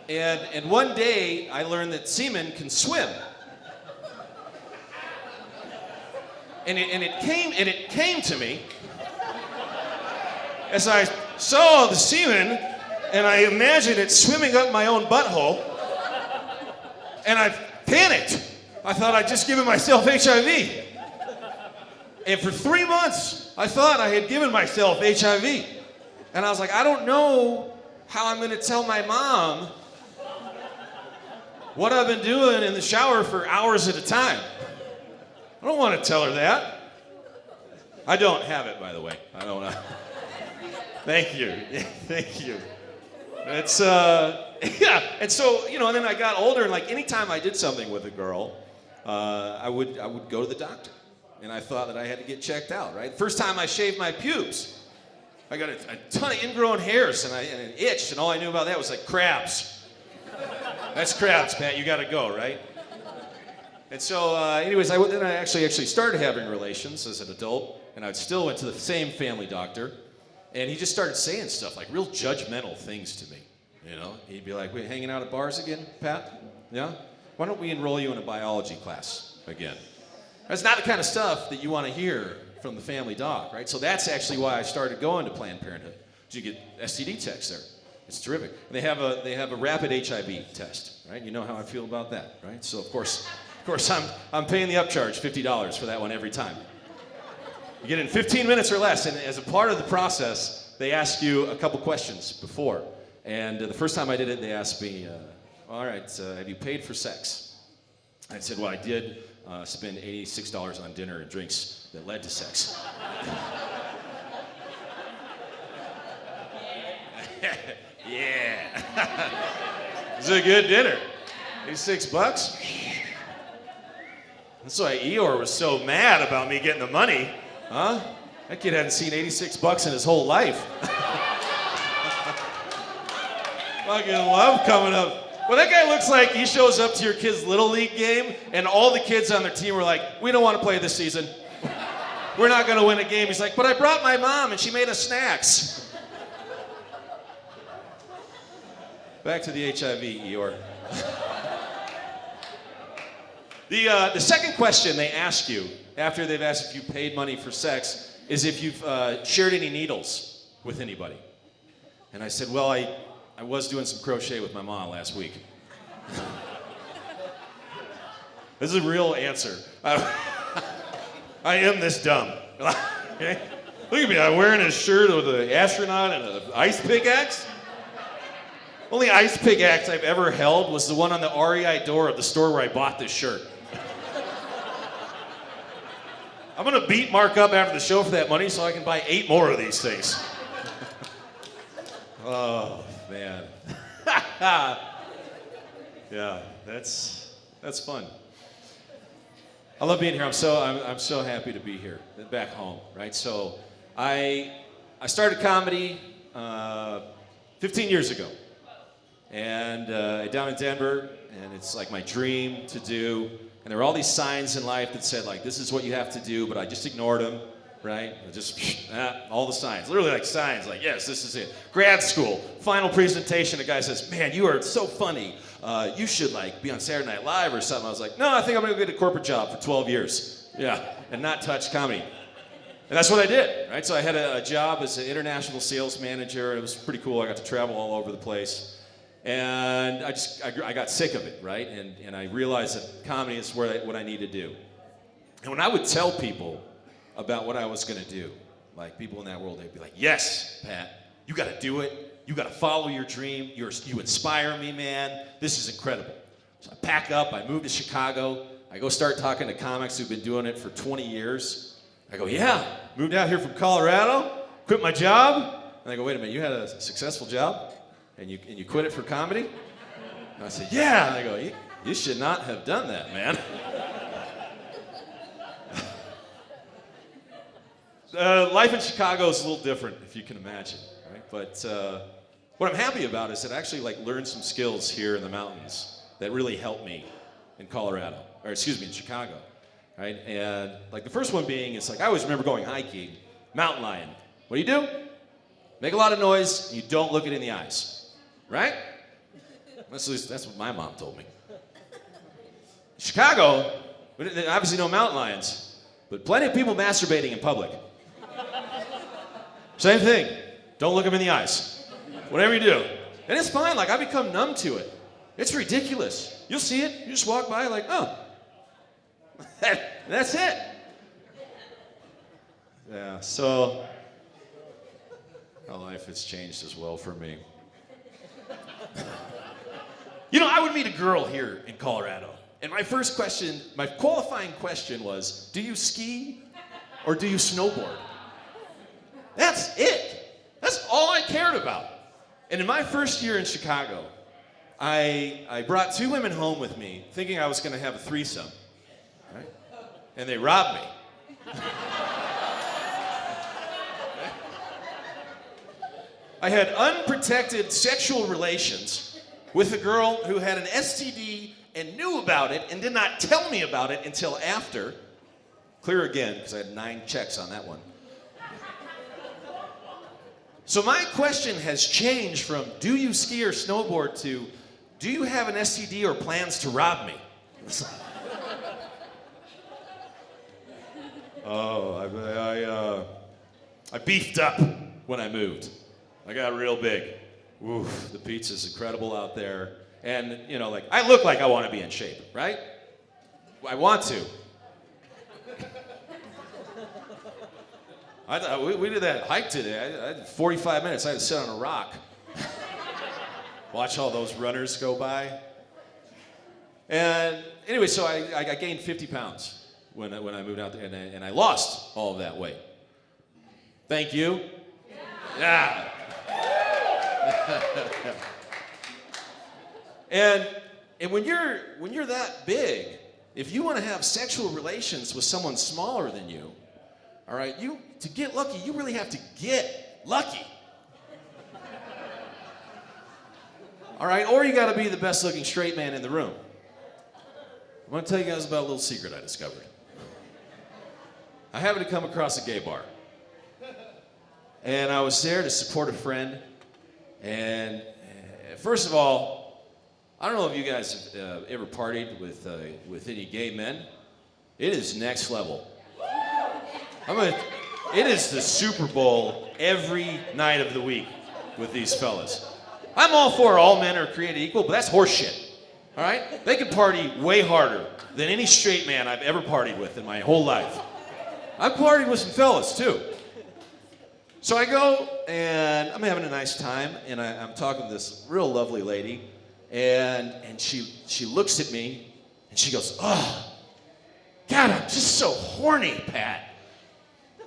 And one day, I learned that semen can swim. And it came to me as I saw the semen, and I imagined it swimming up my own butthole, and I panicked. I thought I'd just given myself HIV. And for 3 months, I thought I had given myself HIV. And I was like, I don't know how I'm going to tell my mom what I've been doing in the shower for hours at a time. I don't want to tell her that. I don't have it, by the way. I don't know. Thank you. Thank you. It's, yeah. And so, and then I got older, and like anytime I did something with a girl, I would go to the doctor. And I thought that I had to get checked out, right? First time I shaved my pubes, I got a ton of ingrown hairs and an itch, and all I knew about that was like crabs. That's crabs, Pat. You got to go, right? And so, anyways, then I actually started having relations as an adult, and I still went to the same family doctor, and he just started saying stuff like real judgmental things to me. He'd be like, "We hanging out at bars again, Pat? Yeah? Why don't we enroll you in a biology class again?" That's not the kind of stuff that you want to hear from the family doc, right? So that's actually why I started going to Planned Parenthood. You get STD checks there. It's terrific. And they have a rapid HIV test, right? You know how I feel about that, right? So of course I'm paying the upcharge, $50 for that one every time. You get it in 15 minutes or less, and as a part of the process, they ask you a couple questions before. And the first time I did it, they asked me, all right, have you paid for sex? I said, well, I did spend $86 on dinner and drinks that led to sex. Yeah. It was a good dinner. $86? That's why Eeyore was so mad about me getting the money. Huh? That kid hadn't seen $86 in his whole life. Fucking love coming up. Well, that guy looks like he shows up to your kid's Little League game, and all the kids on their team are like, we don't want to play this season. We're not going to win a game. He's like, but I brought my mom, and she made us snacks. Back to the HIV, Eeyore. The second question they ask you, after they've asked if you paid money for sex, is if you've shared any needles with anybody. And I said, well, I was doing some crochet with my mom last week. This is a real answer. I am this dumb. Okay? Look at me, I'm wearing a shirt with an astronaut and an ice pickaxe. Only ice pickaxe I've ever held was the one on the REI door of the store where I bought this shirt. I'm gonna beat Mark up after the show for that money so I can buy 8 more of these things. Oh, man. Yeah, that's fun. I love being here. I'm so happy to be here, back home, right? So I started comedy 15 years ago. And down in Denver, and it's like my dream to do. And there were all these signs in life that said, like, this is what you have to do, but I just ignored them, right? All the signs, literally like signs, like, yes, this is it. Grad school, final presentation, a guy says, man, you are so funny. You should, like, be on Saturday Night Live or something. I was like, no, I think I'm gonna go get a corporate job for 12 years. Yeah, and not touch comedy. And that's what I did, right? So I had a job as an international sales manager. It was pretty cool. I got to travel all over the place. And I got sick of it, right? And I realized that comedy is what I need to do. And when I would tell people about what I was going to do, like people in that world, they'd be like, yes, Pat, you got to do it. You got to follow your dream. You inspire me, man. This is incredible. So I pack up. I move to Chicago. I go start talking to comics who've been doing it for 20 years. I go, yeah, moved out here from Colorado, quit my job. And I go, wait a minute, you had a successful job? And you quit it for comedy? And I said, yeah. And they go, you should not have done that, man. Life in Chicago is a little different, if you can imagine, right? But what I'm happy about is that I actually learned some skills here in the mountains that really helped me in in Chicago, right? And the first one being, it's I always remember going hiking, mountain lion. What do? Make a lot of noise, and you don't look it in the eyes. Right? That's what my mom told me. Chicago, obviously no mountain lions, but plenty of people masturbating in public. Same thing. Don't look them in the eyes. Whatever you do. And it's fine. I become numb to it. It's ridiculous. You'll see it. You just walk by oh. That's it. Yeah, so my life has changed as well for me. I would meet a girl here in Colorado, and my qualifying question was, do you ski or do you snowboard? That's it. That's all I cared about. And in my first year in Chicago, I brought 2 women home with me thinking I was going to have a threesome, right? And they robbed me. I had unprotected sexual relations with a girl who had an STD and knew about it and did not tell me about it until after. Clear again, because I had 9 checks on that one. So my question has changed from, do you ski or snowboard, to, do you have an STD or plans to rob me? Oh, I beefed up when I moved. I got real big. Oof, the pizza's incredible out there. And, you know, like, I look like I want to be in shape, right? I want to. We did that hike today. I had 45 minutes. I had to sit on a rock. Watch all those runners go by. And anyway, so I gained 50 pounds when I moved out there, and I lost all of that weight. Thank you. Yeah. and when you're that big, if you want to have sexual relations with someone smaller than you, all right, to get lucky, you really have to get lucky. All right, or you got to be the best looking straight man in the room. I want to tell you guys about a little secret I discovered. I happened to come across a gay bar. And I was there to support a friend. And first of all, I don't know if you guys have ever partied with any gay men. It is next level. It is the Super Bowl every night of the week with these fellas. I'm all for all men are created equal, but that's horseshit. All right? They can party way harder than any straight man I've ever partied with in my whole life. I've partied with some fellas too. So I go and I'm having a nice time, and I'm talking to this real lovely lady, and she looks at me and she goes, "Oh, God, I'm just so horny, Pat.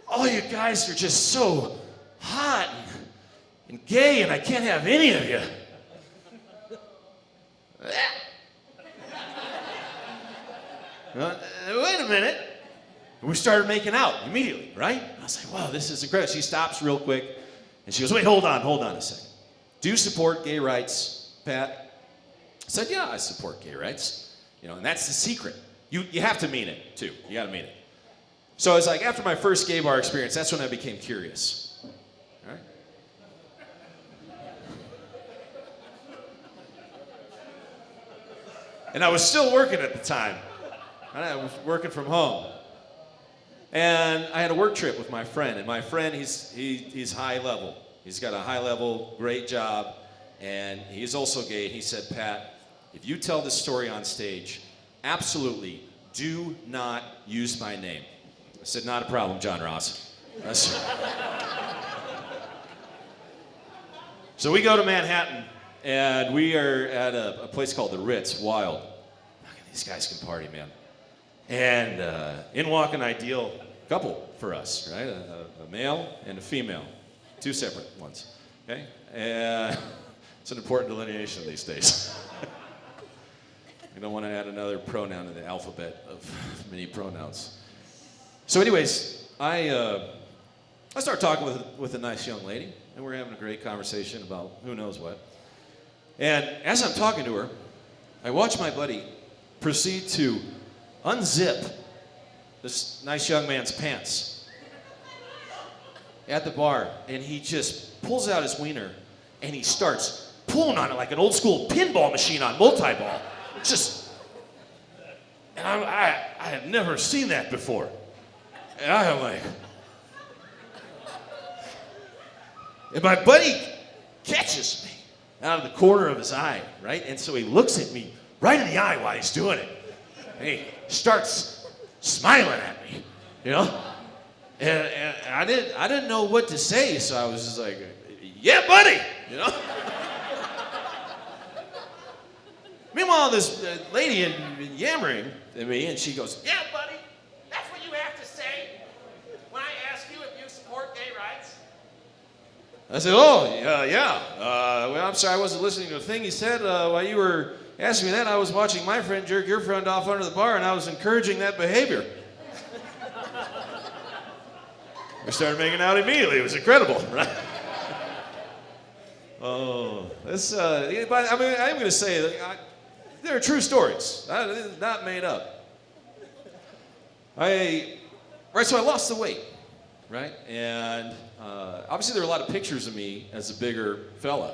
All you guys are just so hot and gay, and I can't have any of you." Wait a minute. And we started making out immediately, right? I was like, wow, this is incredible. She stops real quick, and she goes, wait, hold on a second. Do you support gay rights, Pat? I said, yeah, I support gay rights. You know, and that's the secret. You have to mean it, too. You got to mean it. So I was like, after my first gay bar experience, that's when I became curious. All right? And I was still working at the time. I was working from home. And I had a work trip with my friend. And my friend, he's high level. He's got a high level, great job. And he's also gay. And he said, Pat, if you tell this story on stage, absolutely do not use my name. I said, not a problem, John Ross. So we go to Manhattan, and we are at a place called the Ritz, Wild. These guys can party, man. And in walk an ideal couple for us, right? A male and a female, two separate ones, okay? And it's an important delineation these days. We don't want to add another pronoun in the alphabet of many pronouns. So anyways, I start talking with a nice young lady, and we're having a great conversation about who knows what. And as I'm talking to her, I watch my buddy proceed to unzip this nice young man's pants at the bar, and he just pulls out his wiener, and he starts pulling on it like an old school pinball machine on multi-ball. And I had never seen that before. And I am like, and my buddy catches me out of the corner of his eye, right? And so he looks at me right in the eye while he's doing it. And he starts smiling at me, you know? And I didn't know what to say, so I was just like, yeah, buddy, you know? Meanwhile, this lady had been yammering at me, and she goes, yeah, buddy, that's what you have to say when I ask you if you support gay rights. I said, oh, yeah. Well, I'm sorry, I wasn't listening to a thing he said. While you were asking me that, I was watching my friend jerk your friend off under the bar, and I was encouraging that behavior. We started making out immediately. It was incredible, right? Oh, this, I mean, I'm going to say that they're true stories. This is not made up. So I lost the weight, right? And obviously there were a lot of pictures of me as a bigger fella.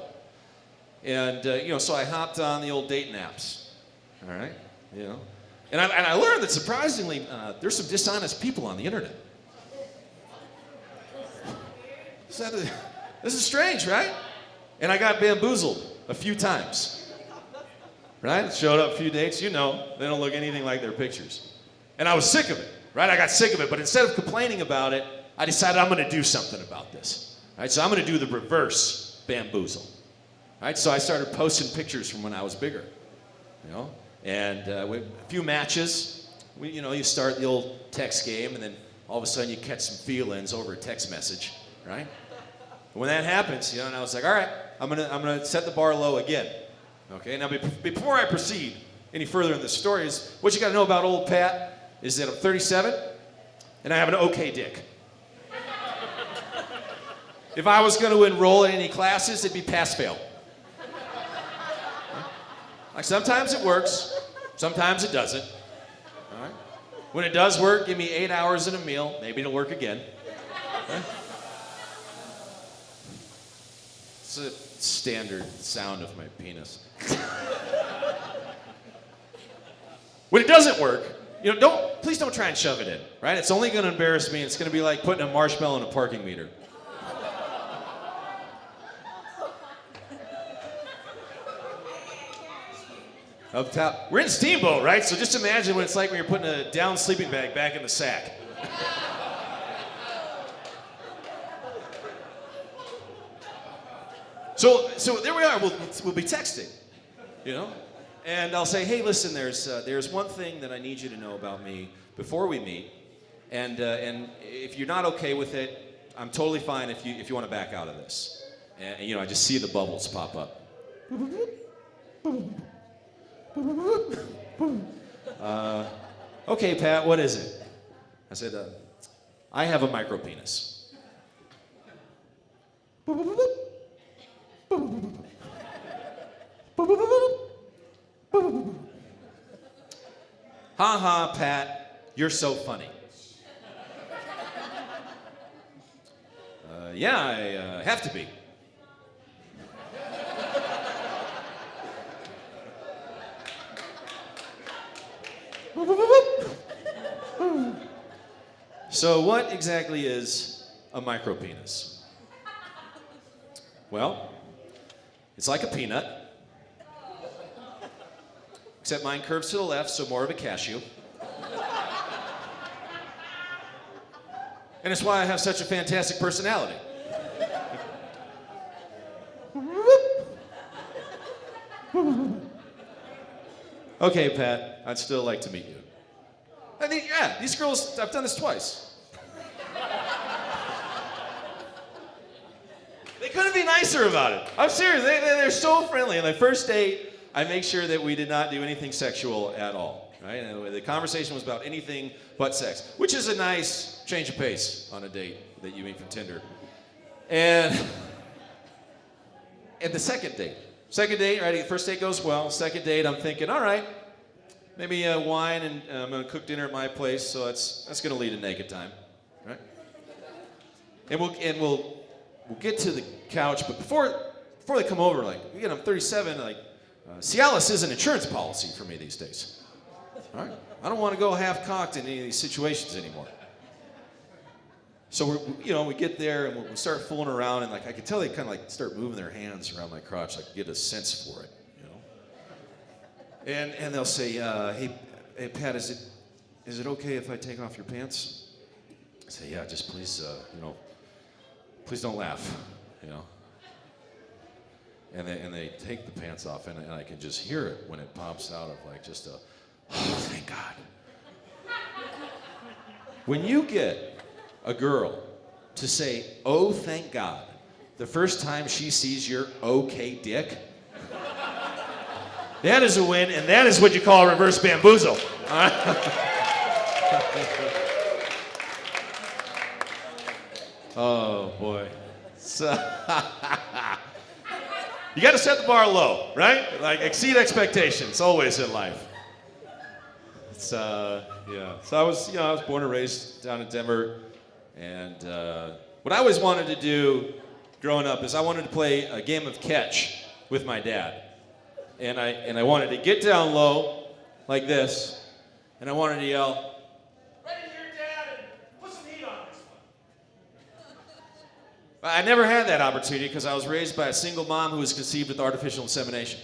And, so I hopped on the old dating apps, all right? You know? And I learned that surprisingly, there's some dishonest people on the internet. This is strange, right? And I got bamboozled a few times. Right? Showed up a few dates, they don't look anything like their pictures. And I was sick of it, right? I got sick of it, but instead of complaining about it, I decided I'm gonna do something about this. Right? So I'm gonna do the reverse bamboozle. Right? So I started posting pictures from when I was bigger. And with a few matches, you start the old text game, and then all of a sudden you catch some feelings over a text message, right? When that happens, and I was like, all right, I'm gonna set the bar low again. Okay, now before I proceed any further in the story, is what you gotta know about old Pat is that I'm 37 and I have an okay dick. If I was gonna enroll in any classes, it'd be pass-fail. Like sometimes it works, sometimes it doesn't. All right? When it does work, give me 8 hours and a meal, maybe it'll work again. Okay? It's a standard sound of my penis. When it doesn't work, please don't try and shove it in, right? It's only gonna embarrass me, and it's gonna be like putting a marshmallow in a parking meter. Up top, we're in Steamboat, right? So just imagine what it's like when you're putting a down sleeping bag back in the sack. So there we are. We'll be texting, and I'll say, hey, listen, there's one thing that I need you to know about me before we meet, and if you're not okay with it, I'm totally fine if you want to back out of this. And I just see the bubbles pop up. Okay, Pat, what is it? I said, I have a micro penis. Ha ha, Pat, you're so funny. Yeah, I have to be. So what exactly is a micropenis? Well, it's like a peanut, except mine curves to the left, so more of a cashew. And it's why I have such a fantastic personality. Okay, Pat, I'd still like to meet you. I mean, yeah, these girls, I've done this twice. They couldn't be nicer about it. I'm serious, they're so friendly. On the first date, I make sure that we did not do anything sexual at all, right? And the conversation was about anything but sex, which is a nice change of pace on a date that you meet from Tinder. And the second date, right? First date goes well. Second date, I'm thinking, all right, maybe wine, and I'm gonna cook dinner at my place, so that's gonna lead to naked time, right? And we'll get to the couch, but before they come over, like, again, I'm 37, like, Cialis is an insurance policy for me these days. All right, I don't want to go half-cocked in any of these situations anymore. So we get there and we start fooling around, and like I could tell they kind of like start moving their hands around my crotch, like get a sense for it, And they'll say, hey Pat, is it okay if I take off your pants? I say, yeah, just please, please don't laugh, And they take the pants off, and I can just hear it when it pops out of like just a, oh, thank God. When you get a girl to say, oh, thank God, the first time she sees your okay dick, that is a win, and that is what you call a reverse bamboozle. Oh, boy. So, you got to set the bar low, right? Like, exceed expectations, always in life. It's, yeah. So I was born and raised down in Denver. And what I always wanted to do growing up is I wanted to play a game of catch with my dad. And I wanted to get down low like this, and I wanted to yell, right in here, Dad, and put some heat on this one. I never had that opportunity because I was raised by a single mom who was conceived with artificial insemination.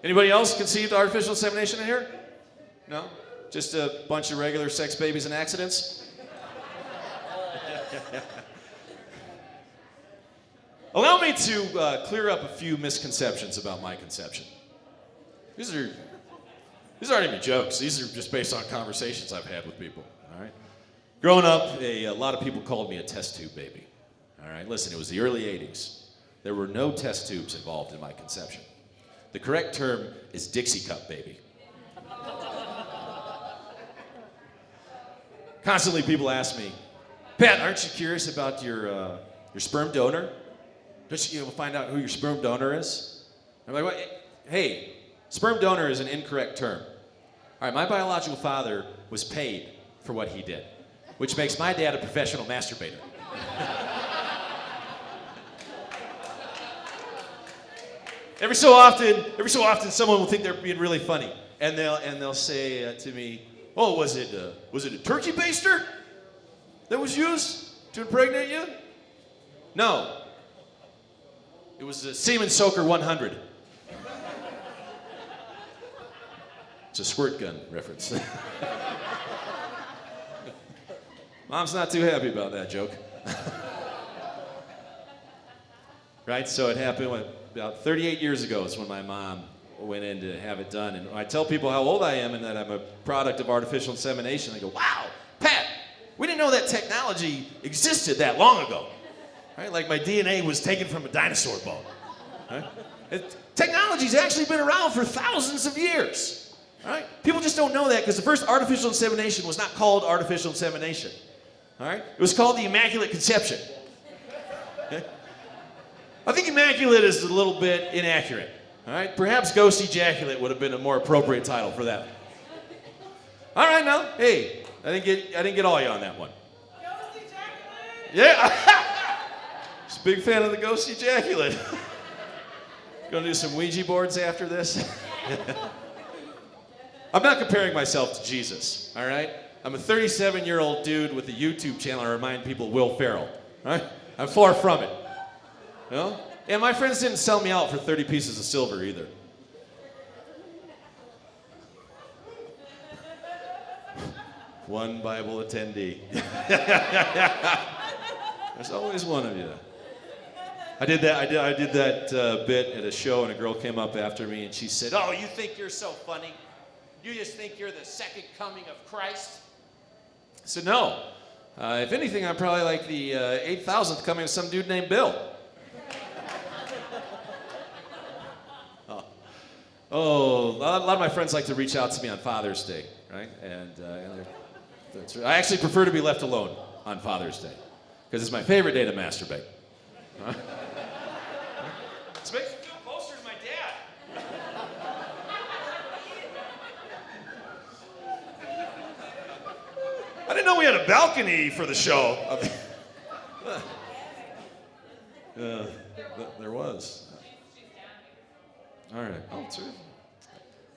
Anybody else conceived artificial insemination in here? No? Just a bunch of regular sex babies and accidents? Allow me to clear up a few misconceptions about my conception. These aren't even jokes. These are just based on conversations I've had with people. All right. Growing up, a lot of people called me a test tube baby. All right. Listen, it was the early '80s. There were no test tubes involved in my conception. The correct term is Dixie cup baby. Constantly, people ask me, Pat, aren't you curious about your sperm donor? Don't you find out who your sperm donor is? I'm like, what? Hey, sperm donor is an incorrect term. All right, my biological father was paid for what he did, which makes my dad a professional masturbator. Every so often, someone will think they're being really funny, and they'll say to me, "Oh, was it a turkey baster that was used to impregnate you?" No. It was a Semen Soaker 100. It's a squirt gun reference. Mom's not too happy about that joke. Right, so it happened about 38 years ago is when my mom went in to have it done. And I tell people how old I am and that I'm a product of artificial insemination. They go, "Wow, Pat, we didn't know that technology existed that long ago." Right? Like my DNA was taken from a dinosaur bone. Right? Technology's actually been around for thousands of years. Right? People just don't know that because the first artificial insemination was not called artificial insemination. All right? It was called the Immaculate Conception. Okay? I think immaculate is a little bit inaccurate. All right? Perhaps ghost ejaculate would have been a more appropriate title for that. All right, now, hey, I didn't get all you on that one. Ghost ejaculate? Yeah. Just a big fan of the ghost ejaculate. Gonna do some Ouija boards after this? I'm not comparing myself to Jesus, all right? I'm a 37-year-old dude with a YouTube channel. I remind people Will Ferrell, all right? I'm far from it. You know? And my friends didn't sell me out for 30 pieces of silver either. One Bible attendee. There's always one of you. I did that bit at a show, and a girl came up after me, and she said, "Oh, you think you're so funny? You just think you're the second coming of Christ?" I said, "No. If anything, I'm probably like the 8,000th coming of some dude named Bill." Oh, a lot of my friends like to reach out to me on Father's Day, right? And I actually prefer to be left alone on Father's Day because it's my favorite day to masturbate. Huh? This makes me feel closer to my dad. I didn't know we had a balcony for the show. There was. All right. Oh, true.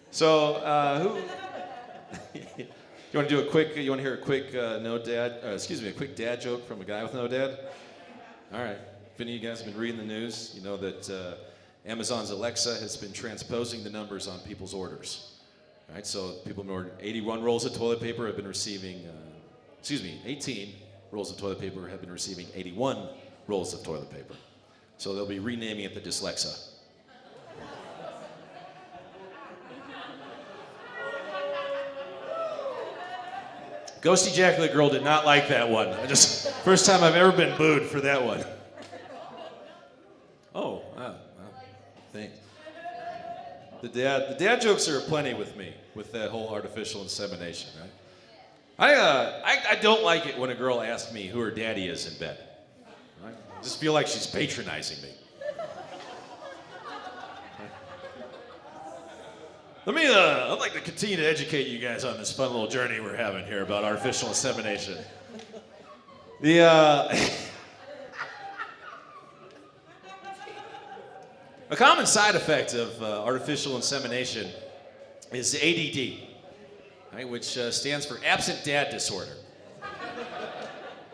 So, who? You want to do a quick? You want to hear a quick a quick dad joke from a guy with no dad? All right. If any of you guys have been reading the news, you know that Amazon's Alexa has been transposing the numbers on people's orders. All right. So people who ordered 81 rolls of toilet paper have been receiving, 18 rolls of toilet paper have been receiving 81 rolls of toilet paper. So they'll be renaming it the Dyslexa. Ghost Ejaculate Girl did not like that one. First time I've ever been booed for that one. Oh, wow, thanks. The dad jokes are plenty with me, with that whole artificial insemination, right? I don't like it when a girl asks me who her daddy is in bed. Right? I just feel like she's patronizing me. I'd like to continue to educate you guys on this fun little journey we're having here about artificial insemination. A common side effect of artificial insemination is ADD, right, which stands for absent dad disorder.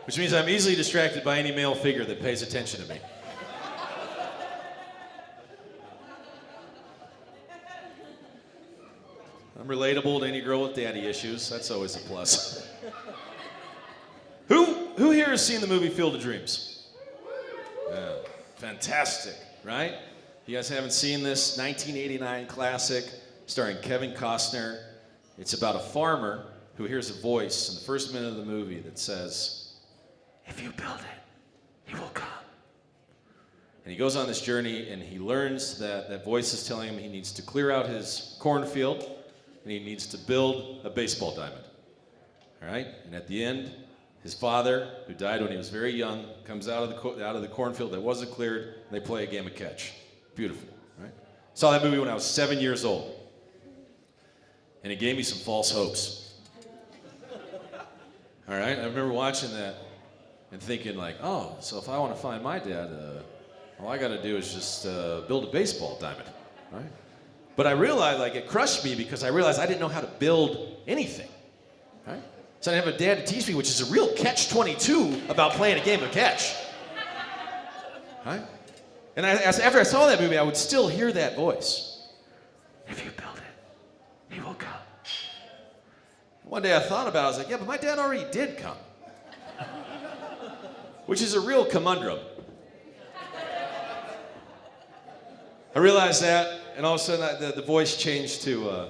which means I'm easily distracted by any male figure that pays attention to me. I'm relatable to any girl with daddy issues. That's always a plus. Who here has seen the movie Field of Dreams? Yeah, fantastic, right? You guys haven't seen this 1989 classic starring Kevin Costner. It's about a farmer who hears a voice in the first minute of the movie that says, "If you build it, he will come." And he goes on this journey and he learns that that voice is telling him he needs to clear out his cornfield and he needs to build a baseball diamond. All right? And at the end, his father, who died when he was very young, comes out of the cornfield that wasn't cleared, and they play a game of catch. Beautiful, right? Saw that movie when I was 7 years old. And it gave me some false hopes. All right? I remember watching that and thinking like, oh, so if I want to find my dad, all I got to do is just build a baseball diamond, right? But I realized, like, it crushed me because I realized I didn't know how to build anything, right? So I didn't have a dad to teach me, which is a real catch-22 about playing a game of catch, right? And after I saw that movie, I would still hear that voice. If you build it, he will come. One day I thought about it, I was like, yeah, but my dad already did come. Which is a real conundrum. I realized that, and all of a sudden the voice changed to,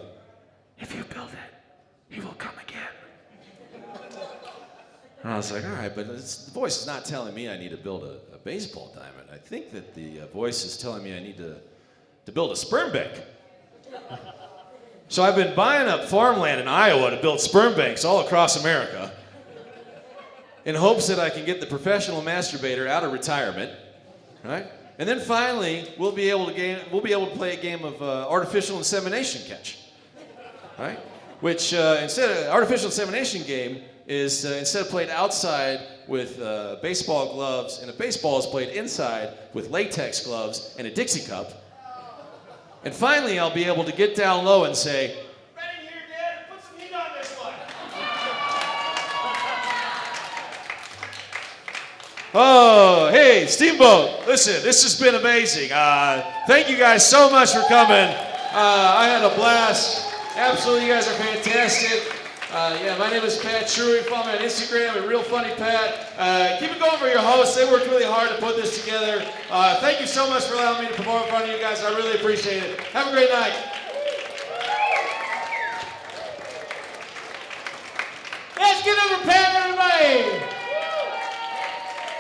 if you build it, he will come again. And I was like, all right, but the voice is not telling me I need to build a baseball diamond. I think that the voice is telling me I need to build a sperm bank. So I've been buying up farmland in Iowa to build sperm banks all across America in hopes that I can get the professional masturbator out of retirement, right? And then finally, we'll be able to play a game of artificial insemination catch, right? Which artificial insemination game is instead of played outside with baseball gloves, and a baseball is played inside with latex gloves and a Dixie cup. And finally, I'll be able to get down low and say, "Right in here, Dad, put some heat on this one." Oh, hey, Steamboat. Listen, this has been amazing. Thank you guys so much for coming. I had a blast. Absolutely, you guys are fantastic. Yeah, my name is Pat Treuer. Follow me on Instagram at Real Funny Pat. Keep it going for your hosts. They worked really hard to put this together. Thank you so much for allowing me to perform in front of you guys. I really appreciate it. Have a great night. Let's get over Pat, everybody.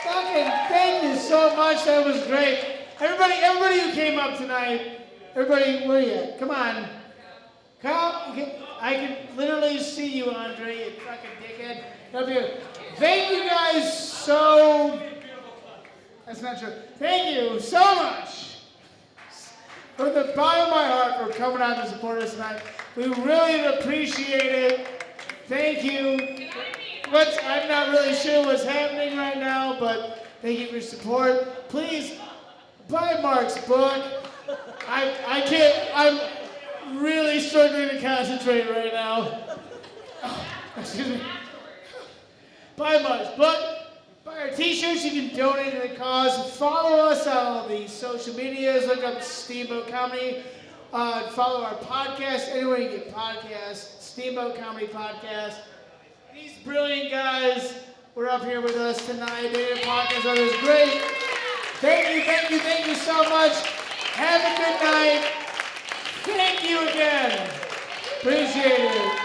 Fucking thank you so much. That was great. Everybody who came up tonight, everybody, where are you at? Come on. Come. I can literally see you, Andre, you fucking dickhead. Up here. Thank you guys so... That's not true. Thank you so much from the bottom of my heart for coming out to support us tonight. We really appreciate it. Thank you. I'm not really sure what's happening right now, but thank you for your support. Please buy Mark's book. I can't... I'm really struggling to concentrate right now. Oh, excuse me. Buy Mark's book. Buy our t-shirts. You can donate to the cause. Follow us on all the social medias. Look up Steamboat Comedy. Follow our podcast. Anywhere you get podcasts. Steamboat Comedy Podcast. These brilliant guys were up here with us tonight. They did a podcast. It was great. Thank you so much. Have a good night. Thank you again. Appreciate it.